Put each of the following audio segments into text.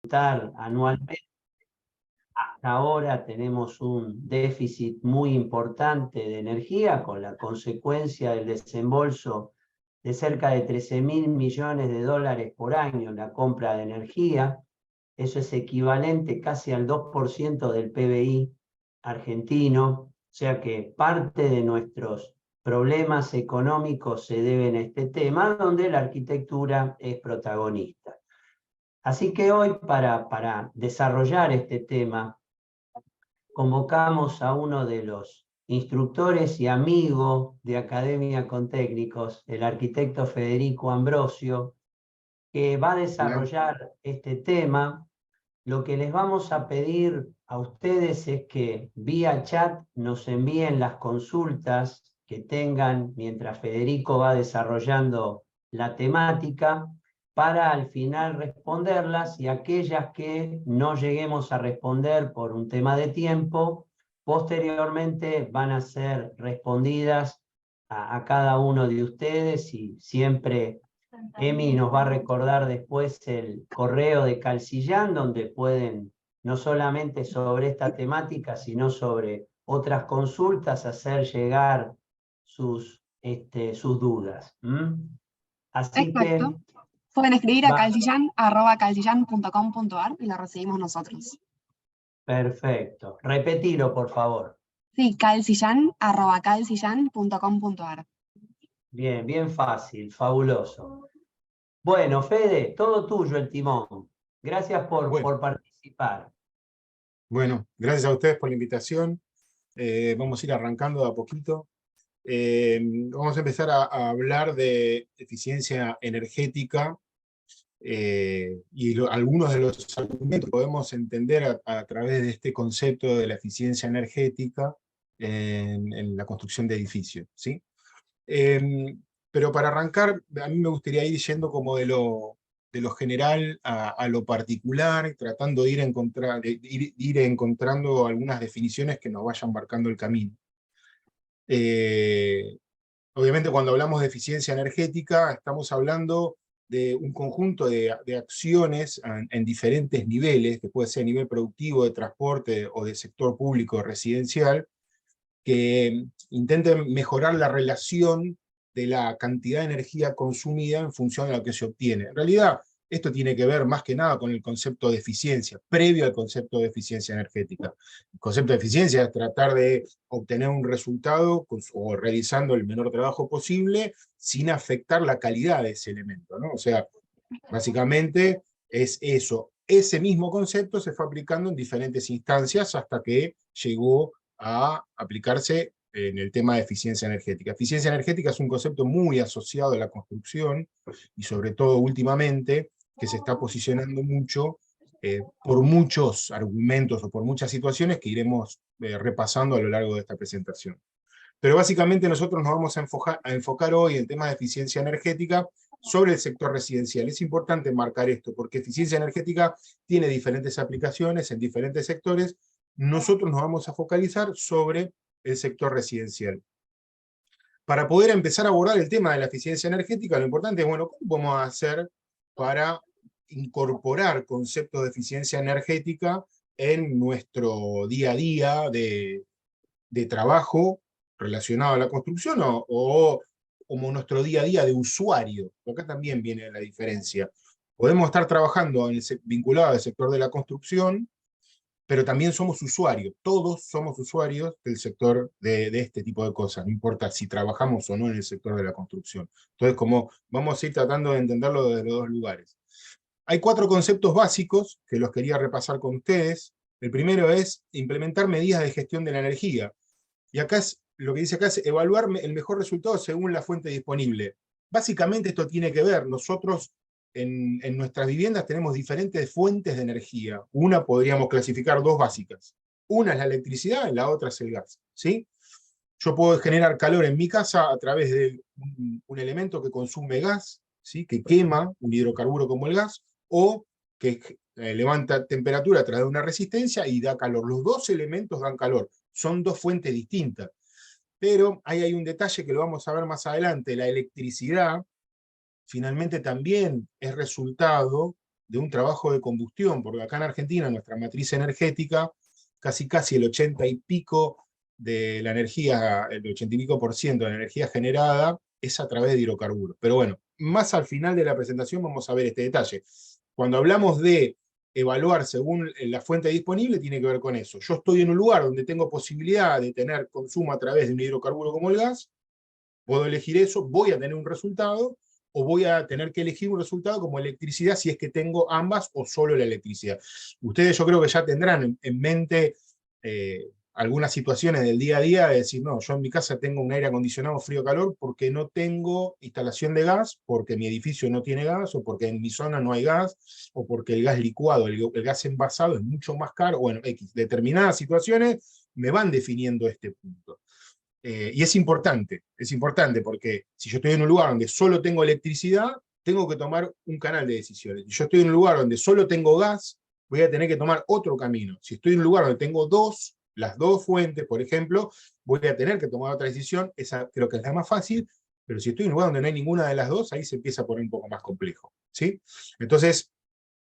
anualmente. Hasta ahora tenemos un déficit muy importante de energía con la consecuencia del desembolso de cerca de 13.000 millones de dólares por año en la compra de energía. Eso es equivalente casi al 2% del PBI argentino, o sea que parte de nuestros problemas económicos se deben a este tema, donde la arquitectura es protagonista. Así que hoy, para desarrollar este tema, convocamos a uno de los instructores y amigos de Academia con Técnicos, el arquitecto Federico Ambrosio, que va a desarrollar este tema. Lo que les vamos a pedir a ustedes es que vía chat nos envíen las consultas que tengan mientras Federico va desarrollando la temática, para al final responderlas, y aquellas que no lleguemos a responder por un tema de tiempo, posteriormente van a ser respondidas a cada uno de ustedes, y siempre Emi nos va a recordar después el correo de Calcillán, donde pueden, no solamente sobre esta temática, sino sobre otras consultas, hacer llegar sus dudas. Así que Exacto. Pueden escribir a va, calcillan@calcillan.com.ar y la recibimos nosotros. perfecto. Repetilo, por favor. Sí, calcillan@calcillan.com.ar. Bien, bien fácil, fabuloso. Bueno, Fede, todo tuyo el timón. Gracias Bueno, por participar. bueno, gracias a ustedes por la invitación. Vamos a ir arrancando de a poquito. Vamos a empezar a hablar de eficiencia energética y algunos de los argumentos que podemos entender a través de este concepto de la eficiencia energética en la construcción de edificios, ¿sí? Pero para arrancar, a mí me gustaría ir yendo como de lo general a lo particular, tratando de ir encontrando algunas definiciones que nos vayan marcando el camino. Obviamente cuando hablamos de eficiencia energética estamos hablando de un conjunto de acciones en diferentes niveles, que puede ser a nivel productivo, de transporte o de sector público residencial, que intenten mejorar la relación de la cantidad de energía consumida en función de lo que se obtiene. En realidad, esto tiene que ver más que nada con el concepto de eficiencia, previo al concepto de eficiencia energética. El concepto de eficiencia es tratar de obtener un resultado o realizando el menor trabajo posible sin afectar la calidad de ese elemento, ¿no? O sea, básicamente es eso. Ese mismo concepto se fue aplicando en diferentes instancias hasta que llegó a aplicarse en el tema de eficiencia energética. Eficiencia energética es un concepto muy asociado a la construcción y sobre todo últimamente que se está posicionando mucho por muchos argumentos o por muchas situaciones que iremos repasando a lo largo de esta presentación. Pero básicamente nosotros nos vamos a enfocar hoy en temas de eficiencia energética sobre el sector residencial. Es importante marcar esto porque eficiencia energética tiene diferentes aplicaciones en diferentes sectores. Nosotros nos vamos a focalizar sobre el sector residencial. Para poder empezar a abordar el tema de la eficiencia energética, lo importante es, bueno, ¿cómo vamos a hacer para incorporar conceptos de eficiencia energética en nuestro día a día de trabajo relacionado a la construcción o como nuestro día a día de usuario? Acá también viene la diferencia. Podemos estar trabajando vinculados al sector de la construcción, pero también somos usuarios, todos somos usuarios del sector de este tipo de cosas, no importa si trabajamos o no en el sector de la construcción. Entonces, como vamos a ir tratando de entenderlo desde los dos lugares. Hay 4 conceptos básicos que los quería repasar con ustedes. El primero es implementar medidas de gestión de la energía. Y acá lo que dice acá es evaluar el mejor resultado según la fuente disponible. Básicamente esto tiene que ver, nosotros en nuestras viviendas tenemos diferentes fuentes de energía. Una podríamos clasificar 2 básicas. Una es la electricidad y la otra es el gas, ¿sí? Yo puedo generar calor en mi casa a través de un elemento que consume gas, ¿sí? Que quema un hidrocarburo como el gas, o que levanta temperatura a través de una resistencia y da calor. Los 2 elementos dan calor. Son 2 fuentes distintas. Pero ahí hay un detalle que lo vamos a ver más adelante. La electricidad finalmente también es resultado de un trabajo de combustión, porque acá en Argentina nuestra matriz energética, casi el 80 y pico de la energía, el 80 y pico por ciento de la energía generada es a través de hidrocarburos. Pero bueno, más al final de la presentación vamos a ver este detalle. Cuando hablamos de evaluar según la fuente disponible, tiene que ver con eso. Yo estoy en un lugar donde tengo posibilidad de tener consumo a través de un hidrocarburo como el gas, puedo elegir eso, voy a tener un resultado, o voy a tener que elegir un resultado como electricidad si es que tengo ambas o solo la electricidad. Ustedes yo creo que ya tendrán en mente algunas situaciones del día a día de decir, no, yo en mi casa tengo un aire acondicionado frío-calor porque no tengo instalación de gas, porque mi edificio no tiene gas, o porque en mi zona no hay gas, o porque el gas licuado, el gas envasado es mucho más caro. Bueno, determinadas situaciones me van definiendo este punto. Y es importante porque si yo estoy en un lugar donde solo tengo electricidad, tengo que tomar un canal de decisiones. Si yo estoy en un lugar donde solo tengo gas, voy a tener que tomar otro camino. Si estoy en un lugar donde tengo las dos fuentes, por ejemplo, voy a tener que tomar otra decisión. Esa creo que es la más fácil, pero si estoy en un lugar donde no hay ninguna de las dos, ahí se empieza a poner un poco más complejo, ¿sí? Entonces,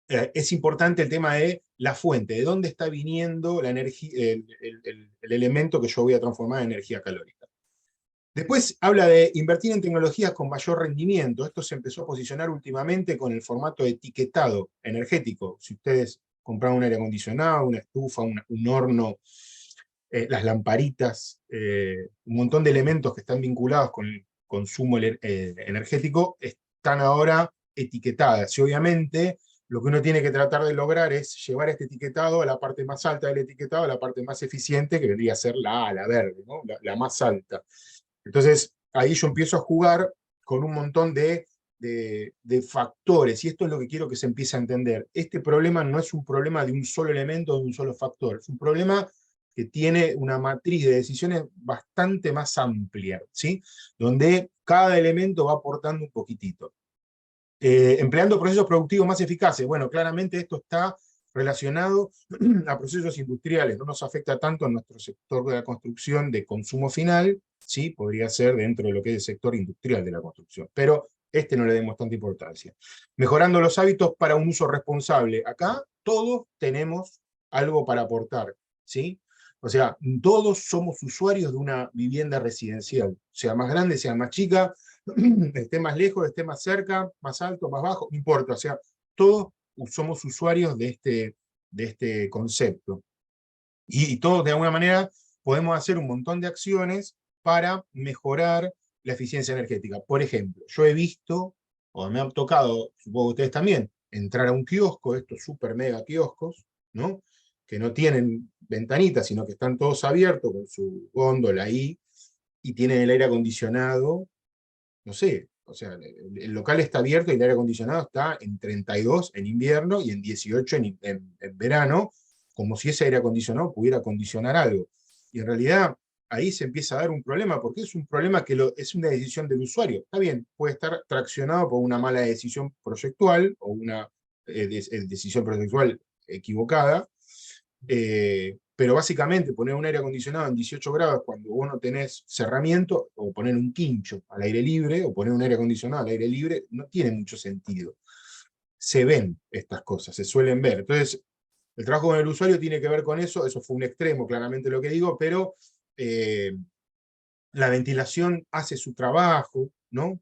es importante el tema de la fuente, de dónde está viniendo la energía, el elemento que yo voy a transformar en energía calórica. Después habla de invertir en tecnologías con mayor rendimiento. Esto se empezó a posicionar últimamente con el formato de etiquetado energético. Si ustedes compraron un aire acondicionado, una estufa, un horno, las lamparitas, un montón de elementos que están vinculados con el consumo energético, están ahora etiquetadas. Y obviamente lo que uno tiene que tratar de lograr es llevar este etiquetado a la parte más alta del etiquetado, a la parte más eficiente, que vendría a ser la A, la verde, ¿no? La más alta. Entonces, ahí yo empiezo a jugar con un montón de factores, y esto es lo que quiero que se empiece a entender. Este problema no es un problema de un solo elemento o de un solo factor, es un problema que tiene una matriz de decisiones bastante más amplia, ¿sí? Donde cada elemento va aportando un poquitito. Empleando procesos productivos más eficaces. Bueno, claramente esto está relacionado a procesos industriales, no nos afecta tanto en nuestro sector de la construcción de consumo final, ¿sí? Podría ser dentro de lo que es el sector industrial de la construcción, pero no le demos tanta importancia. Mejorando los hábitos para un uso responsable. Acá todos tenemos algo para aportar, ¿sí? O sea, todos somos usuarios de una vivienda residencial, sea más grande, sea más chica, esté más lejos, esté más cerca, más alto, más bajo, no importa, o sea, todos somos usuarios de este concepto. Y todos, de alguna manera, podemos hacer un montón de acciones para mejorar la eficiencia energética. Por ejemplo, yo he visto, o me ha tocado, supongo que ustedes también, entrar a un kiosco, estos super mega kioscos, ¿no? Que no tienen ventanitas, sino que están todos abiertos con su góndola ahí, y tienen el aire acondicionado, no sé, o sea, el local está abierto y el aire acondicionado está en 32 en invierno y en 18 en verano, como si ese aire acondicionado pudiera acondicionar algo. Y en realidad ahí se empieza a dar un problema, porque es un problema que es una decisión del usuario. Está bien, puede estar traccionado por una mala decisión proyectual o una decisión proyectual equivocada, pero básicamente poner un aire acondicionado en 18 grados cuando vos no tenés cerramiento, o poner un quincho al aire libre, o poner un aire acondicionado al aire libre, no tiene mucho sentido. Se ven estas cosas, se suelen ver. Entonces, el trabajo con el usuario tiene que ver con eso fue un extremo, claramente lo que digo, pero la ventilación hace su trabajo, ¿no?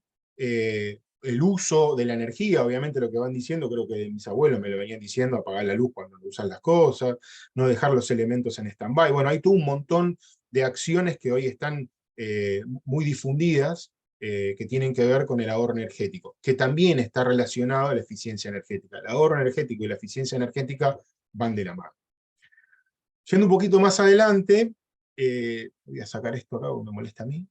El uso de la energía, obviamente lo que van diciendo, creo que mis abuelos me lo venían diciendo, apagar la luz cuando no usan las cosas, no dejar los elementos en stand-by. Bueno, hay todo un montón de acciones que hoy están muy difundidas, que tienen que ver con el ahorro energético, que también está relacionado a la eficiencia energética. El ahorro energético y la eficiencia energética van de la mano. Yendo un poquito más adelante, voy a sacar esto acá, porque me molesta a mí.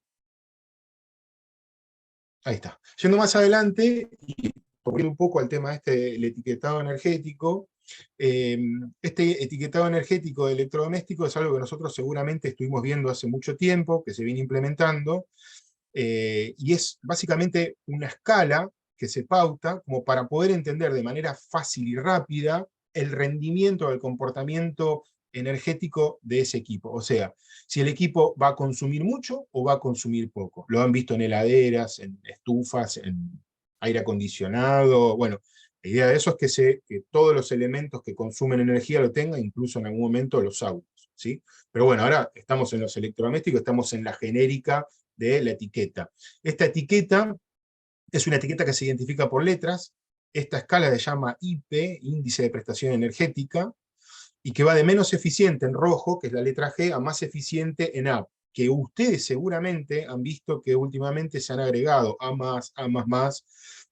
Ahí está. Yendo más adelante, y volviendo un poco al tema del etiquetado energético, este etiquetado energético de electrodomésticos es algo que nosotros seguramente estuvimos viendo hace mucho tiempo, que se viene implementando, y es básicamente una escala que se pauta como para poder entender de manera fácil y rápida el rendimiento, el comportamiento energético de ese equipo. O sea, si el equipo va a consumir mucho o va a consumir poco. Lo han visto en heladeras, en estufas, en aire acondicionado. Bueno, La idea de eso es que todos los elementos que consumen energía lo tengan, incluso en algún momento los autos, ¿sí? Pero bueno, ahora estamos en los electrodomésticos, estamos en la genérica de la etiqueta. Esta etiqueta es una etiqueta que se identifica por letras. Esta escala se llama IP, Índice de Prestación Energética, y que va de menos eficiente en rojo, que es la letra G, a más eficiente en A, que ustedes seguramente han visto que últimamente se han agregado A+,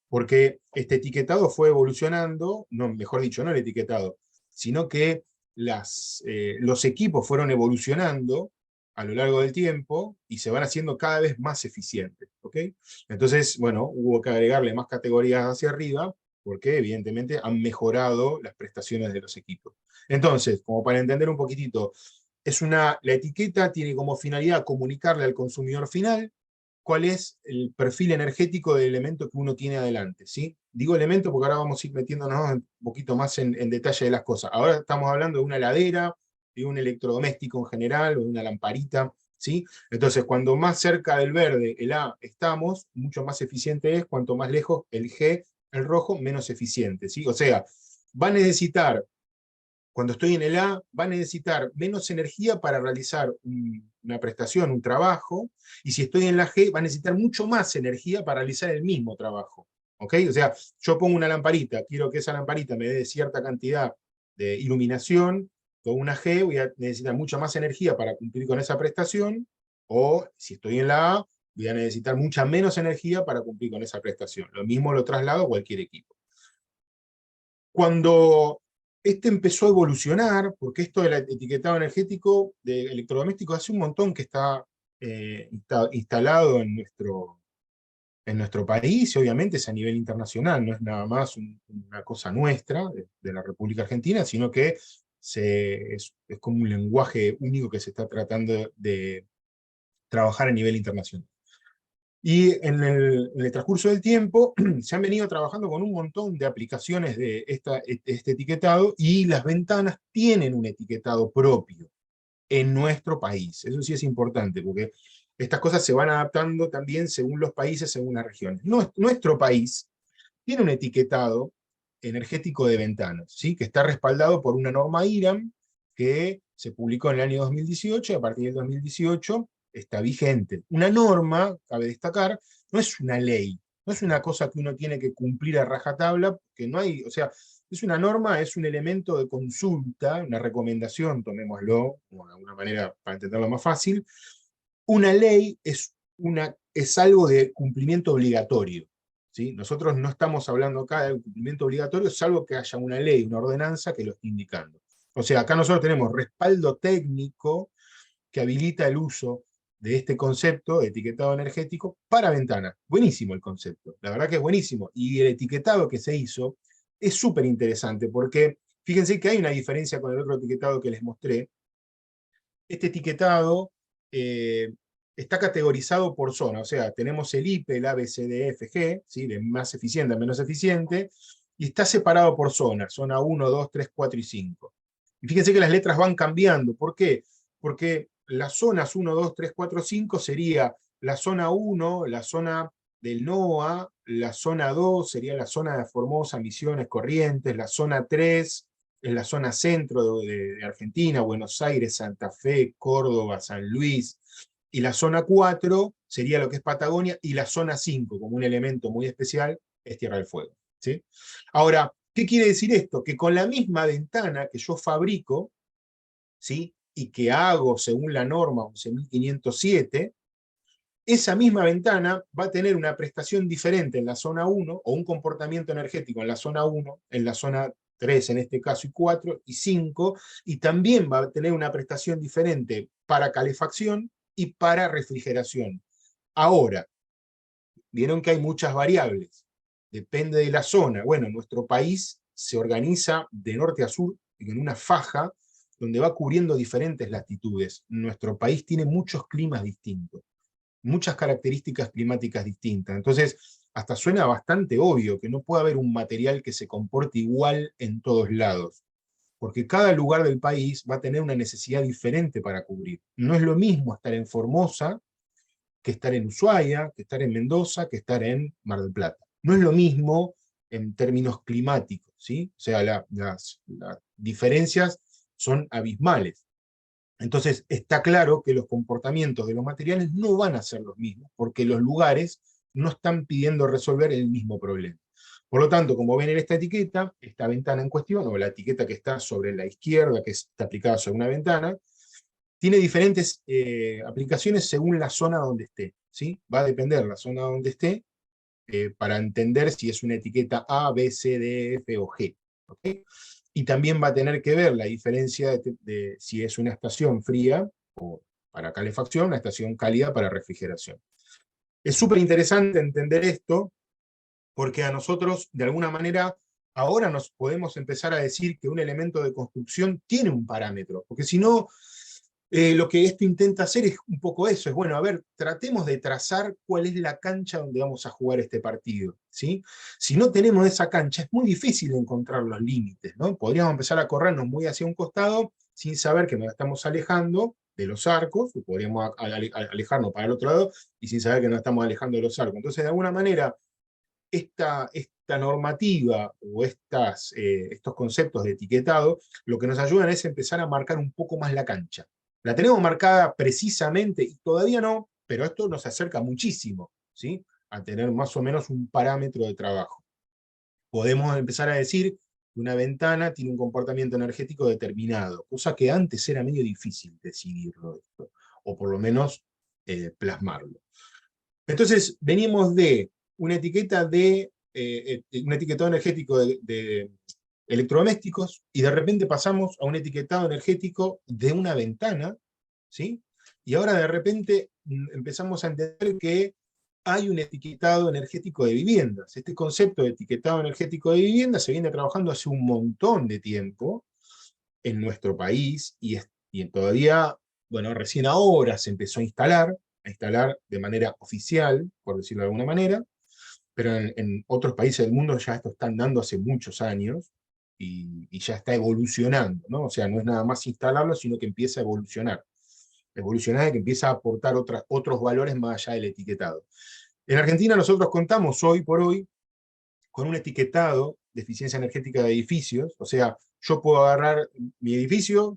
porque este etiquetado fue evolucionando, no, mejor dicho, no el etiquetado, sino que los equipos fueron evolucionando a lo largo del tiempo y se van haciendo cada vez más eficientes, ¿ok? Entonces, bueno, hubo que agregarle más categorías hacia arriba, porque evidentemente han mejorado las prestaciones de los equipos. Entonces, como para entender un poquitito, la etiqueta tiene como finalidad comunicarle al consumidor final cuál es el perfil energético del elemento que uno tiene adelante, ¿sí? Digo elemento porque ahora vamos a ir metiéndonos un poquito más en detalle de las cosas. Ahora estamos hablando de una heladera, de un electrodoméstico en general, o de una lamparita, ¿sí? Entonces, cuando más cerca del verde, el A, estamos, mucho más eficiente es, cuanto más lejos el G, el rojo, menos eficiente, ¿sí? O sea, va a necesitar, cuando estoy en el A, va a necesitar menos energía para realizar una prestación, un trabajo, y si estoy en la G, va a necesitar mucho más energía para realizar el mismo trabajo. ¿Ok? O sea, yo pongo una lamparita, quiero que esa lamparita me dé cierta cantidad de iluminación, con una G voy a necesitar mucha más energía para cumplir con esa prestación, o si estoy en la A, voy a necesitar mucha menos energía para cumplir con esa prestación. Lo mismo lo traslado a cualquier equipo. Cuando empezó a evolucionar, porque esto del etiquetado energético de electrodomésticos hace un montón que está instalado en nuestro país, y obviamente es a nivel internacional, no es nada más una cosa nuestra, de la República Argentina, sino que es como un lenguaje único que se está tratando de trabajar a nivel internacional. Y en el transcurso del tiempo se han venido trabajando con un montón de aplicaciones de este etiquetado, y las ventanas tienen un etiquetado propio en nuestro país. Eso sí es importante, porque estas cosas se van adaptando también según los países, según las regiones. Nuestro país tiene un etiquetado energético de ventanas, ¿sí? Que está respaldado por una norma IRAM que se publicó en el año 2018, y a partir del 2018 está vigente. Una norma, cabe destacar, no es una ley, no es una cosa que uno tiene que cumplir a rajatabla, que no hay, o sea, es una norma, es un elemento de consulta, una recomendación, tomémoslo de alguna manera para entenderlo más fácil. Una ley es algo de cumplimiento obligatorio, ¿sí? Nosotros no estamos hablando acá de cumplimiento obligatorio, salvo que haya una ley, una ordenanza que lo esté indicando. O sea, acá nosotros tenemos respaldo técnico que habilita el uso de este concepto de etiquetado energético para ventanas. Buenísimo el concepto, la verdad que es buenísimo. Y el etiquetado que se hizo es súper interesante, porque fíjense que hay una diferencia con el otro etiquetado que les mostré. Este etiquetado está categorizado por zona, o sea, tenemos el IP, el A, B, C, D, F, G, ¿sí? De más eficiente a menos eficiente, y está separado por zona 1, 2, 3, 4 y 5. Y fíjense que las letras van cambiando. ¿Por qué? Porque las zonas 1, 2, 3, 4, 5 sería la zona 1, la zona del NOA, la zona 2 sería la zona de Formosa, Misiones, Corrientes, la zona 3 en la zona centro de Argentina, Buenos Aires, Santa Fe, Córdoba, San Luis, y la zona 4 sería lo que es Patagonia, y la zona 5, como un elemento muy especial, es Tierra del Fuego, ¿sí? Ahora, ¿qué quiere decir esto? Que con la misma ventana que yo fabrico, ¿sí? Y que hago según la norma 11.507, esa misma ventana va a tener una prestación diferente en la zona 1, o un comportamiento energético en la zona 1, en la zona 3 en este caso, y 4, y 5, y también va a tener una prestación diferente para calefacción y para refrigeración. Ahora, vieron que hay muchas variables, depende de la zona. Bueno, nuestro país se organiza de norte a sur en una faja donde va cubriendo diferentes latitudes. Nuestro país tiene muchos climas distintos, muchas características climáticas distintas. Entonces, hasta suena bastante obvio que no puede haber un material que se comporte igual en todos lados, porque cada lugar del país va a tener una necesidad diferente para cubrir. No es lo mismo estar en Formosa que estar en Ushuaia, que estar en Mendoza, que estar en Mar del Plata. No es lo mismo en términos climáticos, ¿sí? O sea, las diferencias son abismales. Entonces, está claro que los comportamientos de los materiales no van a ser los mismos, porque los lugares no están pidiendo resolver el mismo problema. Por lo tanto, como ven en esta etiqueta, esta ventana en cuestión, o la etiqueta que está sobre la izquierda, que está aplicada sobre una ventana, tiene diferentes aplicaciones según la zona donde esté, ¿sí? Va a depender la zona donde esté para entender si es una etiqueta A, B, C, D, F o G, ¿okay? Y también va a tener que ver la diferencia de si es una estación fría o para calefacción, una estación cálida para refrigeración. Es súper interesante entender esto, porque a nosotros, de alguna manera, ahora nos podemos empezar a decir que un elemento de construcción tiene un parámetro, porque si no, lo que esto intenta hacer es un poco eso, es bueno, a ver, tratemos de trazar cuál es la cancha donde vamos a jugar este partido, ¿sí? Si no tenemos esa cancha, es muy difícil encontrar los límites, ¿no? Podríamos empezar a corrernos muy hacia un costado sin saber que nos estamos alejando de los arcos, o podríamos alejarnos para el otro lado y sin saber que nos estamos alejando de los arcos. Entonces, de alguna manera, esta normativa o estos conceptos de etiquetado, lo que nos ayudan es empezar a marcar un poco más la cancha. La tenemos marcada precisamente, y todavía no, pero esto nos acerca muchísimo, ¿sí? A tener más o menos un parámetro de trabajo. Podemos empezar a decir que una ventana tiene un comportamiento energético determinado, cosa que antes era medio difícil decidirlo esto, o por lo menos plasmarlo. Entonces, venimos de una etiqueta un etiquetado energético de electrodomésticos, y de repente pasamos a un etiquetado energético de una ventana, ¿sí? Y ahora de repente empezamos a entender que hay un etiquetado energético de viviendas. Este concepto de etiquetado energético de viviendas se viene trabajando hace un montón de tiempo en nuestro país, y todavía, bueno, recién ahora se empezó a instalar de manera oficial, por decirlo de alguna manera, pero en otros países del mundo ya esto están dando hace muchos años, y ya está evolucionando, ¿no? O sea, no es nada más instalarlo, sino que empieza a evolucionar. Evolucionar, que empieza a aportar otros valores más allá del etiquetado. En Argentina nosotros contamos hoy por hoy con un etiquetado de eficiencia energética de edificios, o sea, yo puedo agarrar mi edificio,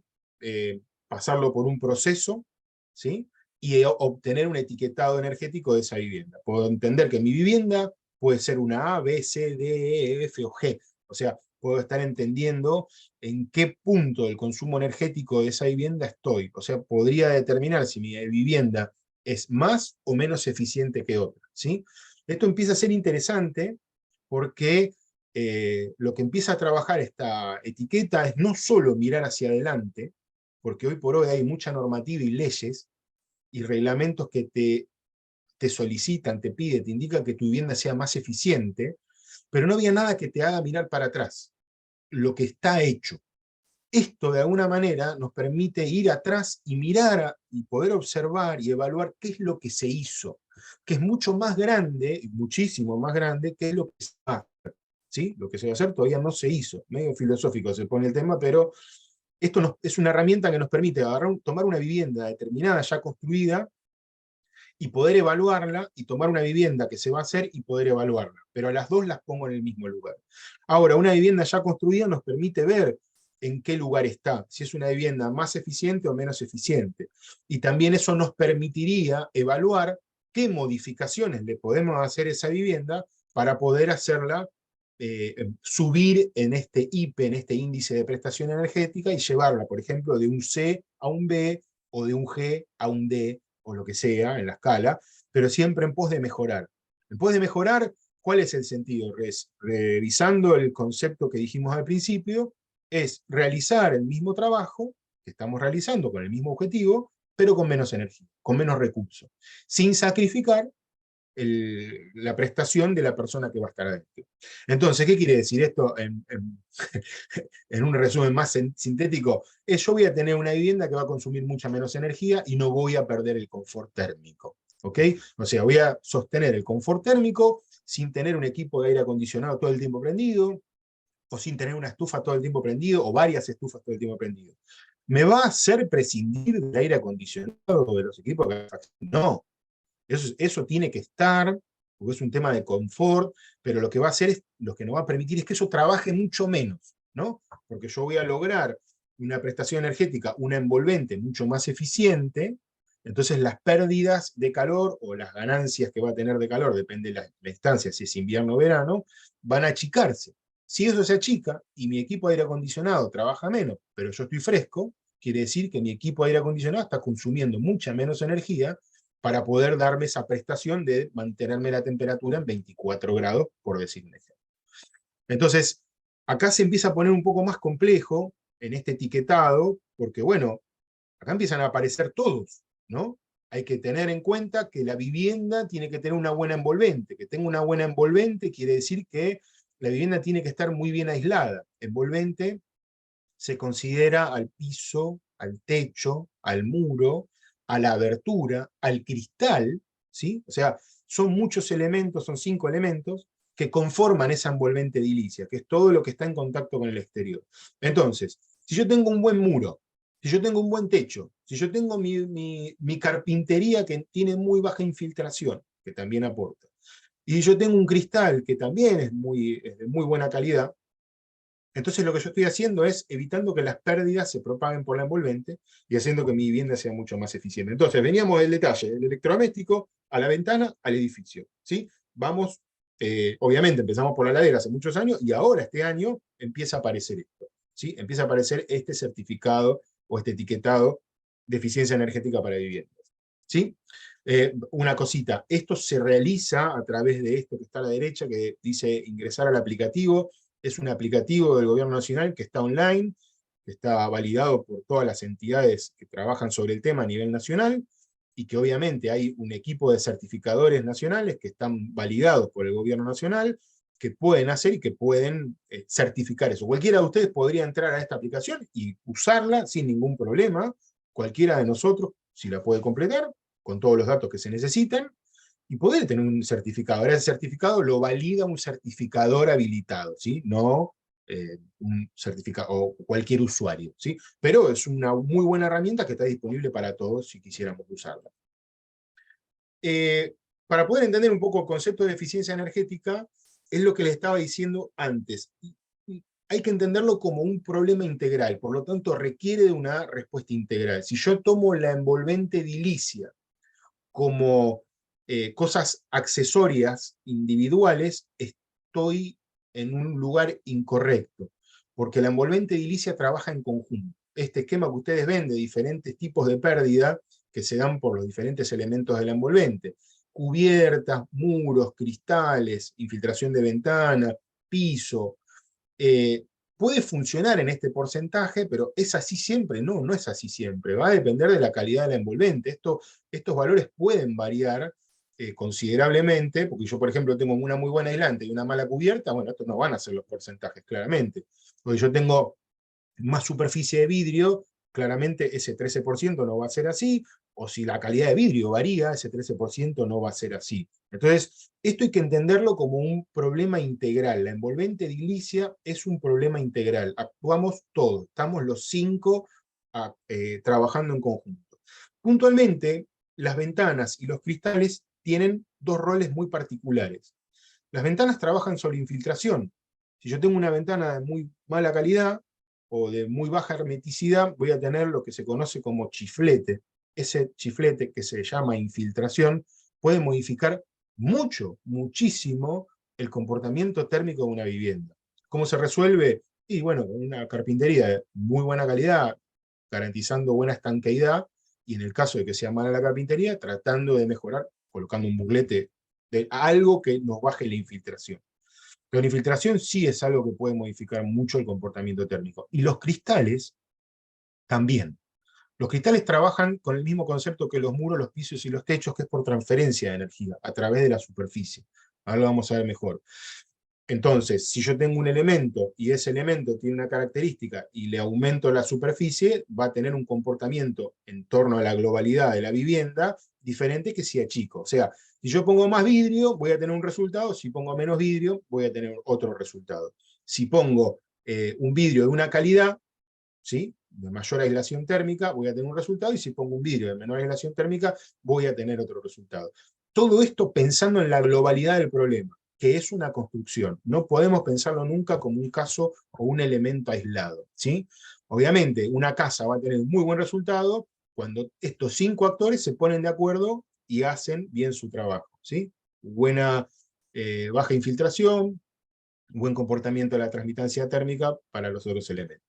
pasarlo por un proceso, ¿sí? Y obtener un etiquetado energético de esa vivienda. Puedo entender que mi vivienda puede ser una A, B, C, D, E, F o G. O sea, puedo estar entendiendo en qué punto del consumo energético de esa vivienda estoy. O sea, podría determinar si mi vivienda es más o menos eficiente que otra, ¿sí? Esto empieza a ser interesante porque lo que empieza a trabajar esta etiqueta es no solo mirar hacia adelante, porque hoy por hoy hay mucha normativa y leyes y reglamentos que te solicitan, te piden, te indican que tu vivienda sea más eficiente, pero no había nada que te haga mirar para atrás, lo que está hecho. Esto de alguna manera nos permite ir atrás y mirar y poder observar y evaluar qué es lo que se hizo, que es mucho más grande, muchísimo más grande que lo que se va a hacer, ¿sí? Lo que se va a hacer todavía no se hizo, medio filosófico se pone el tema, pero esto es una herramienta que nos permite tomar una vivienda determinada ya construida y poder evaluarla, y tomar una vivienda que se va a hacer y poder evaluarla, pero a las dos las pongo en el mismo lugar. Ahora, una vivienda ya construida nos permite ver en qué lugar está, si es una vivienda más eficiente o menos eficiente, y también eso nos permitiría evaluar qué modificaciones le podemos hacer a esa vivienda para poder hacerla subir en este IPE, en este índice de prestación energética, y llevarla, por ejemplo, de un C a un B, o de un G a un D, o lo que sea, en la escala, pero siempre en pos de mejorar. En pos de mejorar, ¿cuál es el sentido? Revisando el concepto que dijimos al principio, es realizar el mismo trabajo que estamos realizando con el mismo objetivo, pero con menos energía, con menos recursos, sin sacrificar la prestación de la persona que va a estar adentro. Entonces, ¿qué quiere decir esto en un resumen más sintético? Yo voy a tener una vivienda que va a consumir mucha menos energía y no voy a perder el confort térmico, ¿ok? O sea, voy a sostener el confort térmico sin tener un equipo de aire acondicionado todo el tiempo prendido, o sin tener una estufa todo el tiempo prendido, o varias estufas todo el tiempo prendido. ¿Me va a hacer prescindir del aire acondicionado o de los equipos de calefacción? No. Eso tiene que estar, porque es un tema de confort, pero lo que va a hacer es, lo que nos va a permitir es que eso trabaje mucho menos, ¿no? Porque yo voy a lograr una prestación energética, una envolvente mucho más eficiente, entonces las pérdidas de calor o las ganancias que va a tener de calor, depende de la instancia, si es invierno o verano, van a achicarse. Si eso se achica y mi equipo de aire acondicionado trabaja menos, pero yo estoy fresco, quiere decir que mi equipo de aire acondicionado está consumiendo mucha menos energía para poder darme esa prestación de mantenerme la temperatura en 24 grados, por decir un ejemplo. Entonces, acá se empieza a poner un poco más complejo en este etiquetado, porque bueno, acá empiezan a aparecer todos, ¿no? Hay que tener en cuenta que la vivienda tiene que tener una buena envolvente. Que tenga una buena envolvente quiere decir que la vivienda tiene que estar muy bien aislada. Envolvente se considera al piso, al techo, al muro, a la abertura, al cristal, ¿sí? O sea, son muchos elementos, son 5 elementos que conforman esa envolvente edilicia, que es todo lo que está en contacto con el exterior. Entonces, si yo tengo un buen muro, si yo tengo un buen techo, si yo tengo mi carpintería que tiene muy baja infiltración, que también aporta, y yo tengo un cristal que también es de muy buena calidad, entonces lo que yo estoy haciendo es evitando que las pérdidas se propaguen por la envolvente y haciendo que mi vivienda sea mucho más eficiente. Entonces veníamos del detalle, del electrodoméstico a la ventana, al edificio, ¿sí? Vamos, obviamente empezamos por la ladera hace muchos años y ahora este año empieza a aparecer esto, ¿sí? Empieza a aparecer este certificado o este etiquetado de eficiencia energética para viviendas, ¿sí? Una cosita, esto se realiza a través de esto que está a la derecha, que dice ingresar al aplicativo. Es un aplicativo del Gobierno Nacional que está online, que está validado por todas las entidades que trabajan sobre el tema a nivel nacional, y que obviamente hay un equipo de certificadores nacionales que están validados por el Gobierno Nacional, que pueden hacer y que pueden certificar eso. Cualquiera de ustedes podría entrar a esta aplicación y usarla sin ningún problema. Cualquiera de nosotros, si la puede completar, con todos los datos que se necesitan, y poder tener un certificado. Ahora ese certificado lo valida un certificador habilitado, ¿sí? No un certificado o cualquier usuario, ¿sí? Pero es una muy buena herramienta que está disponible para todos si quisiéramos usarla. Para poder entender un poco el concepto de eficiencia energética, es lo que les estaba diciendo antes. Hay que entenderlo como un problema integral, por lo tanto requiere de una respuesta integral. Si yo tomo la envolvente edilicia como cosas accesorias individuales, estoy en un lugar incorrecto, porque la envolvente edilicia trabaja en conjunto. Este esquema que ustedes ven de diferentes tipos de pérdida que se dan por los diferentes elementos de la envolvente, cubiertas, muros, cristales, infiltración de ventana, piso, puede funcionar en este porcentaje, pero ¿es así siempre? No, no es así siempre. Va a depender de la calidad de la envolvente. Estos valores pueden variar considerablemente, porque yo, por ejemplo, tengo una muy buena aislante y una mala cubierta, bueno, estos no van a ser los porcentajes, claramente. Porque yo tengo más superficie de vidrio, claramente ese 13% no va a ser así, o si la calidad de vidrio varía, ese 13% no va a ser así. Entonces, esto hay que entenderlo como un problema integral. La envolvente edilicia es un problema integral. Actuamos todos, estamos los 5 trabajando en conjunto. Puntualmente, las ventanas y los cristales tienen 2 roles muy particulares. Las ventanas trabajan sobre infiltración. Si yo tengo una ventana de muy mala calidad o de muy baja hermeticidad, voy a tener lo que se conoce como chiflete. Ese chiflete, que se llama infiltración, puede modificar muchísimo el comportamiento térmico de una vivienda. ¿Cómo se resuelve? Y bueno, con una carpintería de muy buena calidad, garantizando buena estanqueidad, y en el caso de que sea mala la carpintería, tratando de mejorar, colocando un buclete de algo que nos baje la infiltración. Pero la infiltración sí es algo que puede modificar mucho el comportamiento térmico. Y los cristales también. Los cristales trabajan con el mismo concepto que los muros, los pisos y los techos, que es por transferencia de energía, a través de la superficie. Ahora lo vamos a ver mejor. Entonces, si yo tengo un elemento y ese elemento tiene una característica y le aumento la superficie, va a tener un comportamiento en torno a la globalidad de la vivienda diferente que si achico. O sea, si yo pongo más vidrio, voy a tener un resultado. Si pongo menos vidrio, voy a tener otro resultado. Si pongo un vidrio de una calidad, ¿sí?, de mayor aislación térmica, voy a tener un resultado, y si pongo un vidrio de menor aislación térmica, voy a tener otro resultado. todo esto pensando en la globalidad del problema, que es una construcción. No podemos pensarlo nunca como un caso o un elemento aislado, ¿sí? Obviamente, una casa va a tener un muy buen resultado cuando estos 5 actores se ponen de acuerdo y hacen bien su trabajo, ¿sí? Buena, baja infiltración, buen comportamiento de la transmitancia térmica para los otros elementos.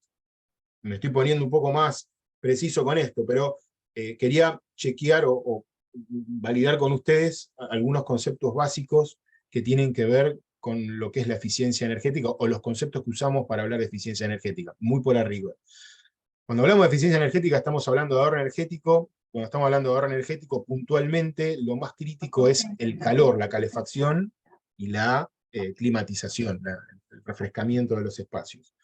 Me estoy poniendo un poco más preciso con esto, pero quería chequear o validar con ustedes algunos conceptos básicos que tienen que ver con lo que es la eficiencia energética o los conceptos que usamos para hablar de eficiencia energética, muy por arriba. Cuando hablamos de eficiencia energética estamos hablando de ahorro energético. Cuando estamos hablando de ahorro energético, puntualmente lo más crítico es el calor, la calefacción y la climatización, el refrescamiento de los espacios.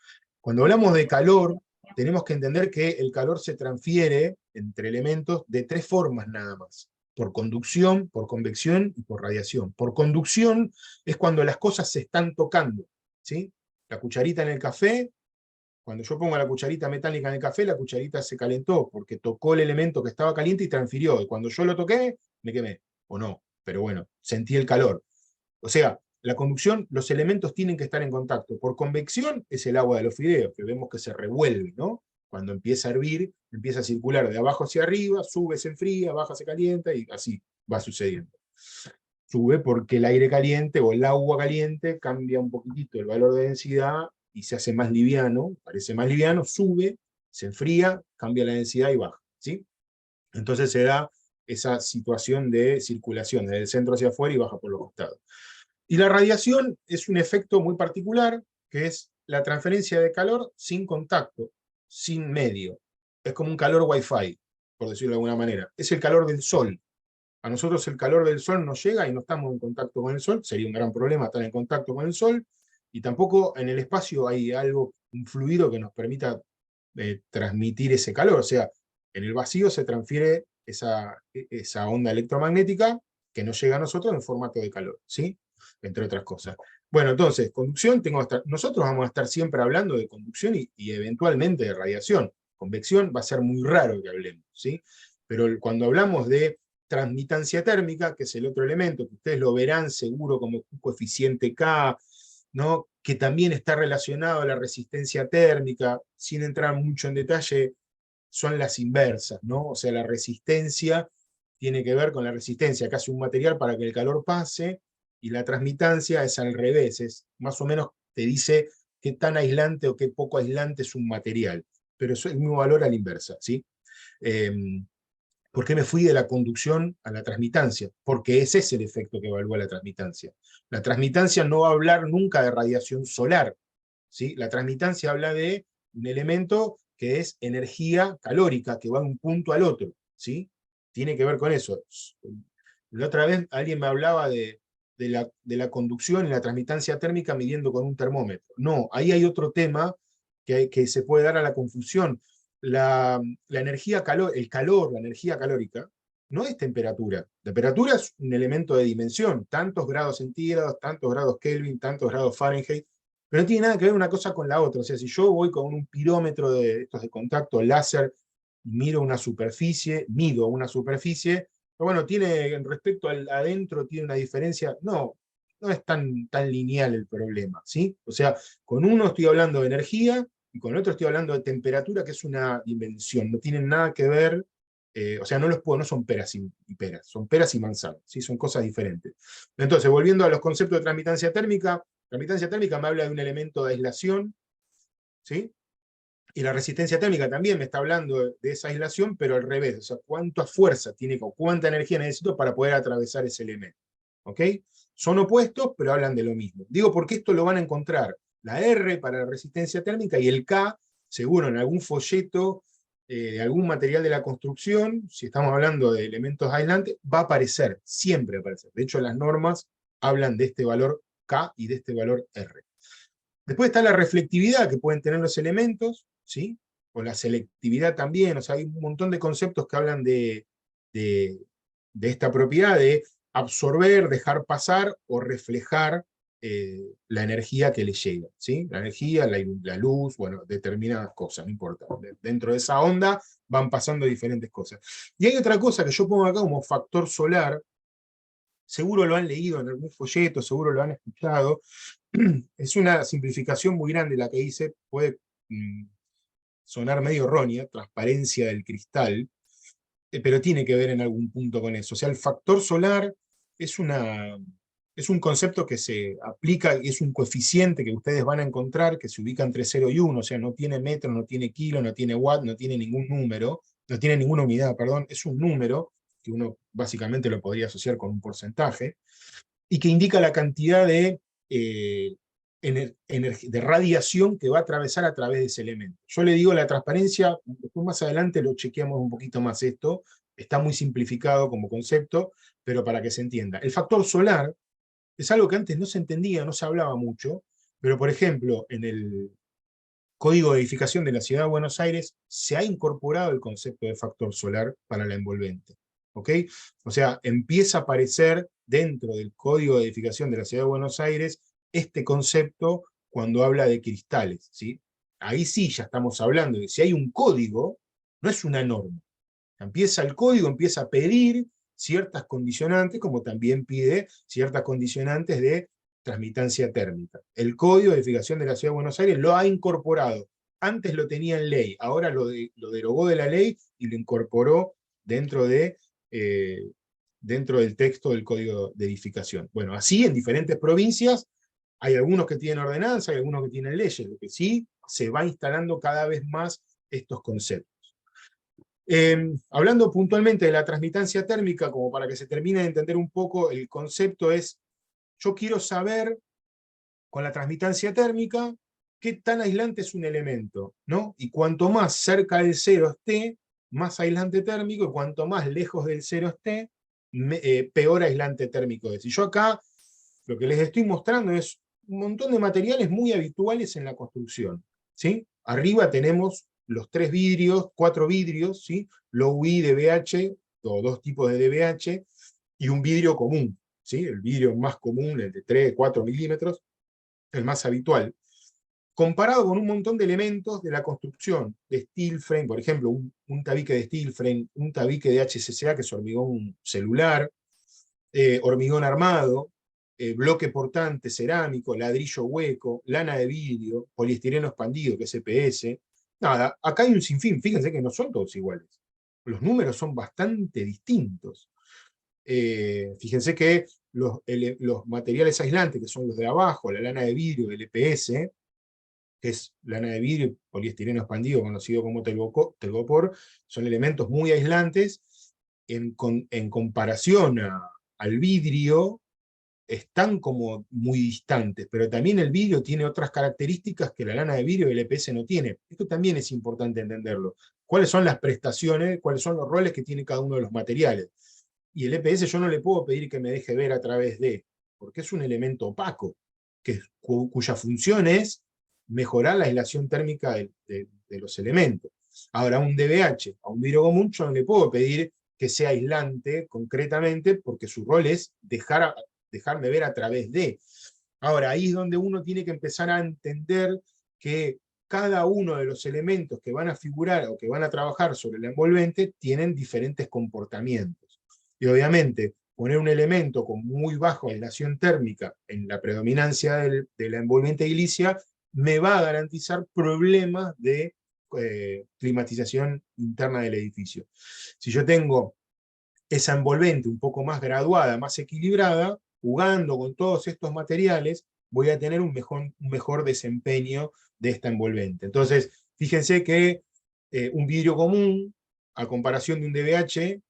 Cuando hablamos de calor, tenemos que entender que el calor se transfiere entre elementos de 3 formas nada más: por conducción, por convección y por radiación. Por conducción es cuando las cosas se están tocando, ¿sí? La cucharita en el café, cuando yo pongo la cucharita metálica en el café, la cucharita se calentó porque tocó el elemento que estaba caliente y transfirió. Y cuando yo lo toqué, me quemé. O no, pero bueno, sentí el calor. O sea, la conducción, los elementos tienen que estar en contacto. Por convección es el agua de los fideos, que vemos que se revuelve, ¿no? Cuando empieza a hervir, empieza a circular de abajo hacia arriba, sube, se enfría, baja, se calienta, y así va sucediendo. Sube porque el aire caliente o el agua caliente cambia un poquitito el valor de densidad y se hace más liviano, parece más liviano, sube, se enfría, cambia la densidad y baja, ¿sí? Entonces se da esa situación de circulación, desde el centro hacia afuera y baja por los costados. Y la radiación es un efecto muy particular, que es la transferencia de calor sin contacto, sin medio. Es como un calor Wi-Fi, por decirlo de alguna manera. Es el calor del sol. A nosotros el calor del sol nos llega y no estamos en contacto con el sol. Sería un gran problema estar en contacto con el sol. Y tampoco en el espacio hay algo, un fluido que nos permita transmitir ese calor. O sea, en el vacío se transfiere esa onda electromagnética que nos llega a nosotros en formato de calor, ¿sí? Entre otras cosas. Bueno, entonces, conducción, nosotros vamos a estar siempre hablando de conducción y eventualmente de radiación. Convección va a ser muy raro que hablemos, ¿sí? Pero cuando hablamos de transmitancia térmica, que es el otro elemento, que ustedes lo verán seguro como un coeficiente K, ¿no? Que también está relacionado a la resistencia térmica, sin entrar mucho en detalle, son las inversas, ¿no? O sea, la resistencia tiene que ver con la resistencia que hace un material para que el calor pase, y la transmitancia es al revés, es más o menos te dice qué tan aislante o qué poco aislante es un material, pero eso es el mismo valor a la inversa, ¿sí? ¿Por qué me fui de la conducción a la transmitancia? Porque ese es el efecto que evalúa la transmitancia. La transmitancia no va a hablar nunca de radiación solar, ¿sí? La transmitancia habla de un elemento que es energía calórica, que va de un punto al otro, ¿sí? Tiene que ver con eso. La otra vez alguien me hablaba de la conducción y la transmitancia térmica midiendo con un termómetro. No, ahí hay otro tema que se puede dar a la confusión. La energía el calor, la energía calórica, no es temperatura. Temperatura es un elemento de dimensión, tantos grados centígrados, tantos grados Kelvin, tantos grados Fahrenheit, pero no tiene nada que ver una cosa con la otra. O sea, si yo voy con un pirómetro de estos de contacto láser y mido una superficie, pero bueno, tiene respecto al adentro, tiene una diferencia. No, no es tan lineal el problema, ¿sí? O sea, con uno estoy hablando de energía, y con el otro estoy hablando de temperatura, que es una dimensión, no tienen nada que ver, o sea, no son peras y peras, son peras y manzanas, ¿sí? Son cosas diferentes. Entonces, volviendo a los conceptos de transmitancia térmica me habla de un elemento de aislación, ¿sí? Y la resistencia térmica también me está hablando de esa aislación, pero al revés, o sea, cuánta fuerza tiene, o cuánta energía necesito para poder atravesar ese elemento, ¿ok? Son opuestos, pero hablan de lo mismo. Digo, porque esto lo van a encontrar, la R para la resistencia térmica y el K, seguro en algún folleto, algún material de la construcción, si estamos hablando de elementos aislantes, va a aparecer, siempre va a aparecer. De hecho, las normas hablan de este valor K y de este valor R. Después está la reflectividad que pueden tener los elementos, ¿sí? O la selectividad también, o sea, hay un montón de conceptos que hablan de esta propiedad de absorber, dejar pasar o reflejar la energía que le llega, ¿sí? La energía, la luz, bueno, determinadas cosas, no importa. Dentro de esa onda van pasando diferentes cosas. Y hay otra cosa que yo pongo acá como factor solar, seguro lo han leído en algún folleto, seguro lo han escuchado. Es una simplificación muy grande la que hice, puede sonar medio errónea, transparencia del cristal, pero tiene que ver en algún punto con eso. O sea, el factor solar es un concepto que se aplica, y es un coeficiente que ustedes van a encontrar, que se ubica entre 0 y 1, o sea, no tiene metro, no tiene kilo, no tiene watt, no tiene ningún número, no tiene ninguna unidad, perdón, es un número, que uno básicamente lo podría asociar con un porcentaje, y que indica la cantidad de radiación que va a atravesar a través de ese elemento. Yo le digo la transparencia, después más adelante lo chequeamos un poquito más esto, está muy simplificado como concepto, pero para que se entienda. El factor solar es algo que antes no se entendía, no se hablaba mucho, pero por ejemplo, en el Código de Edificación de la Ciudad de Buenos Aires se ha incorporado el concepto de factor solar para la envolvente. ¿Ok? O sea, empieza a aparecer dentro del Código de Edificación de la Ciudad de Buenos Aires este concepto cuando habla de cristales, ¿sí? Ahí sí ya estamos hablando de si hay un código, no es una norma. Empieza el código, empieza a pedir ciertas condicionantes, como también pide ciertas condicionantes de transmitancia térmica. El Código de Edificación de la Ciudad de Buenos Aires lo ha incorporado. Antes lo tenía en ley, ahora lo derogó de la ley y lo incorporó dentro del texto del Código de Edificación. Bueno, así en diferentes provincias hay algunos que tienen ordenanza, hay algunos que tienen leyes, lo que sí se va instalando cada vez más estos conceptos. Hablando puntualmente de la transmitancia térmica, como para que se termine de entender un poco, el concepto es, yo quiero saber, con la transmitancia térmica, qué tan aislante es un elemento, ¿no? Y cuanto más cerca del cero esté, más aislante térmico, y cuanto más lejos del cero esté, peor aislante térmico es. Y yo acá, lo que les estoy mostrando es un montón de materiales muy habituales en la construcción, ¿sí? Arriba tenemos los 4 vidrios, ¿sí? Low I, DBH, o 2 tipos de DBH, y un vidrio común, ¿sí? El vidrio más común, el de 3, 4 milímetros, el más habitual. Comparado con un montón de elementos de la construcción, de steel frame, por ejemplo, un tabique de steel frame, un tabique de HCCA, que es hormigón celular, hormigón armado, bloque portante cerámico, ladrillo hueco, lana de vidrio, poliestireno expandido, que es EPS. Nada, acá hay un sinfín, fíjense que no son todos iguales. Los números son bastante distintos. Fíjense que los materiales aislantes, que son los de abajo, la lana de vidrio, el EPS, que es lana de vidrio, poliestireno expandido, conocido como telgopor, son elementos muy aislantes. En comparación al vidrio, están como muy distantes, pero también el vidrio tiene otras características que la lana de vidrio y el EPS no tiene. Esto también es importante entenderlo. ¿Cuáles son las prestaciones, cuáles son los roles que tiene cada uno de los materiales? Y el EPS yo no le puedo pedir que me deje ver a través de, porque es un elemento opaco, cuya función es mejorar la aislación térmica de los elementos. Ahora, a un DBH, a un vidrio común, yo no le puedo pedir que sea aislante concretamente, porque su rol es dejarme ver a través de. Ahora, ahí es donde uno tiene que empezar a entender que cada uno de los elementos que van a figurar o que van a trabajar sobre el envolvente tienen diferentes comportamientos. Y obviamente, poner un elemento con muy baja aislación térmica en la predominancia de la envolvente edilicia me va a garantizar problemas de climatización interna del edificio. Si yo tengo esa envolvente un poco más graduada, más equilibrada, jugando con todos estos materiales, voy a tener un mejor desempeño de esta envolvente. Entonces, fíjense que un vidrio común, a comparación de un DBH,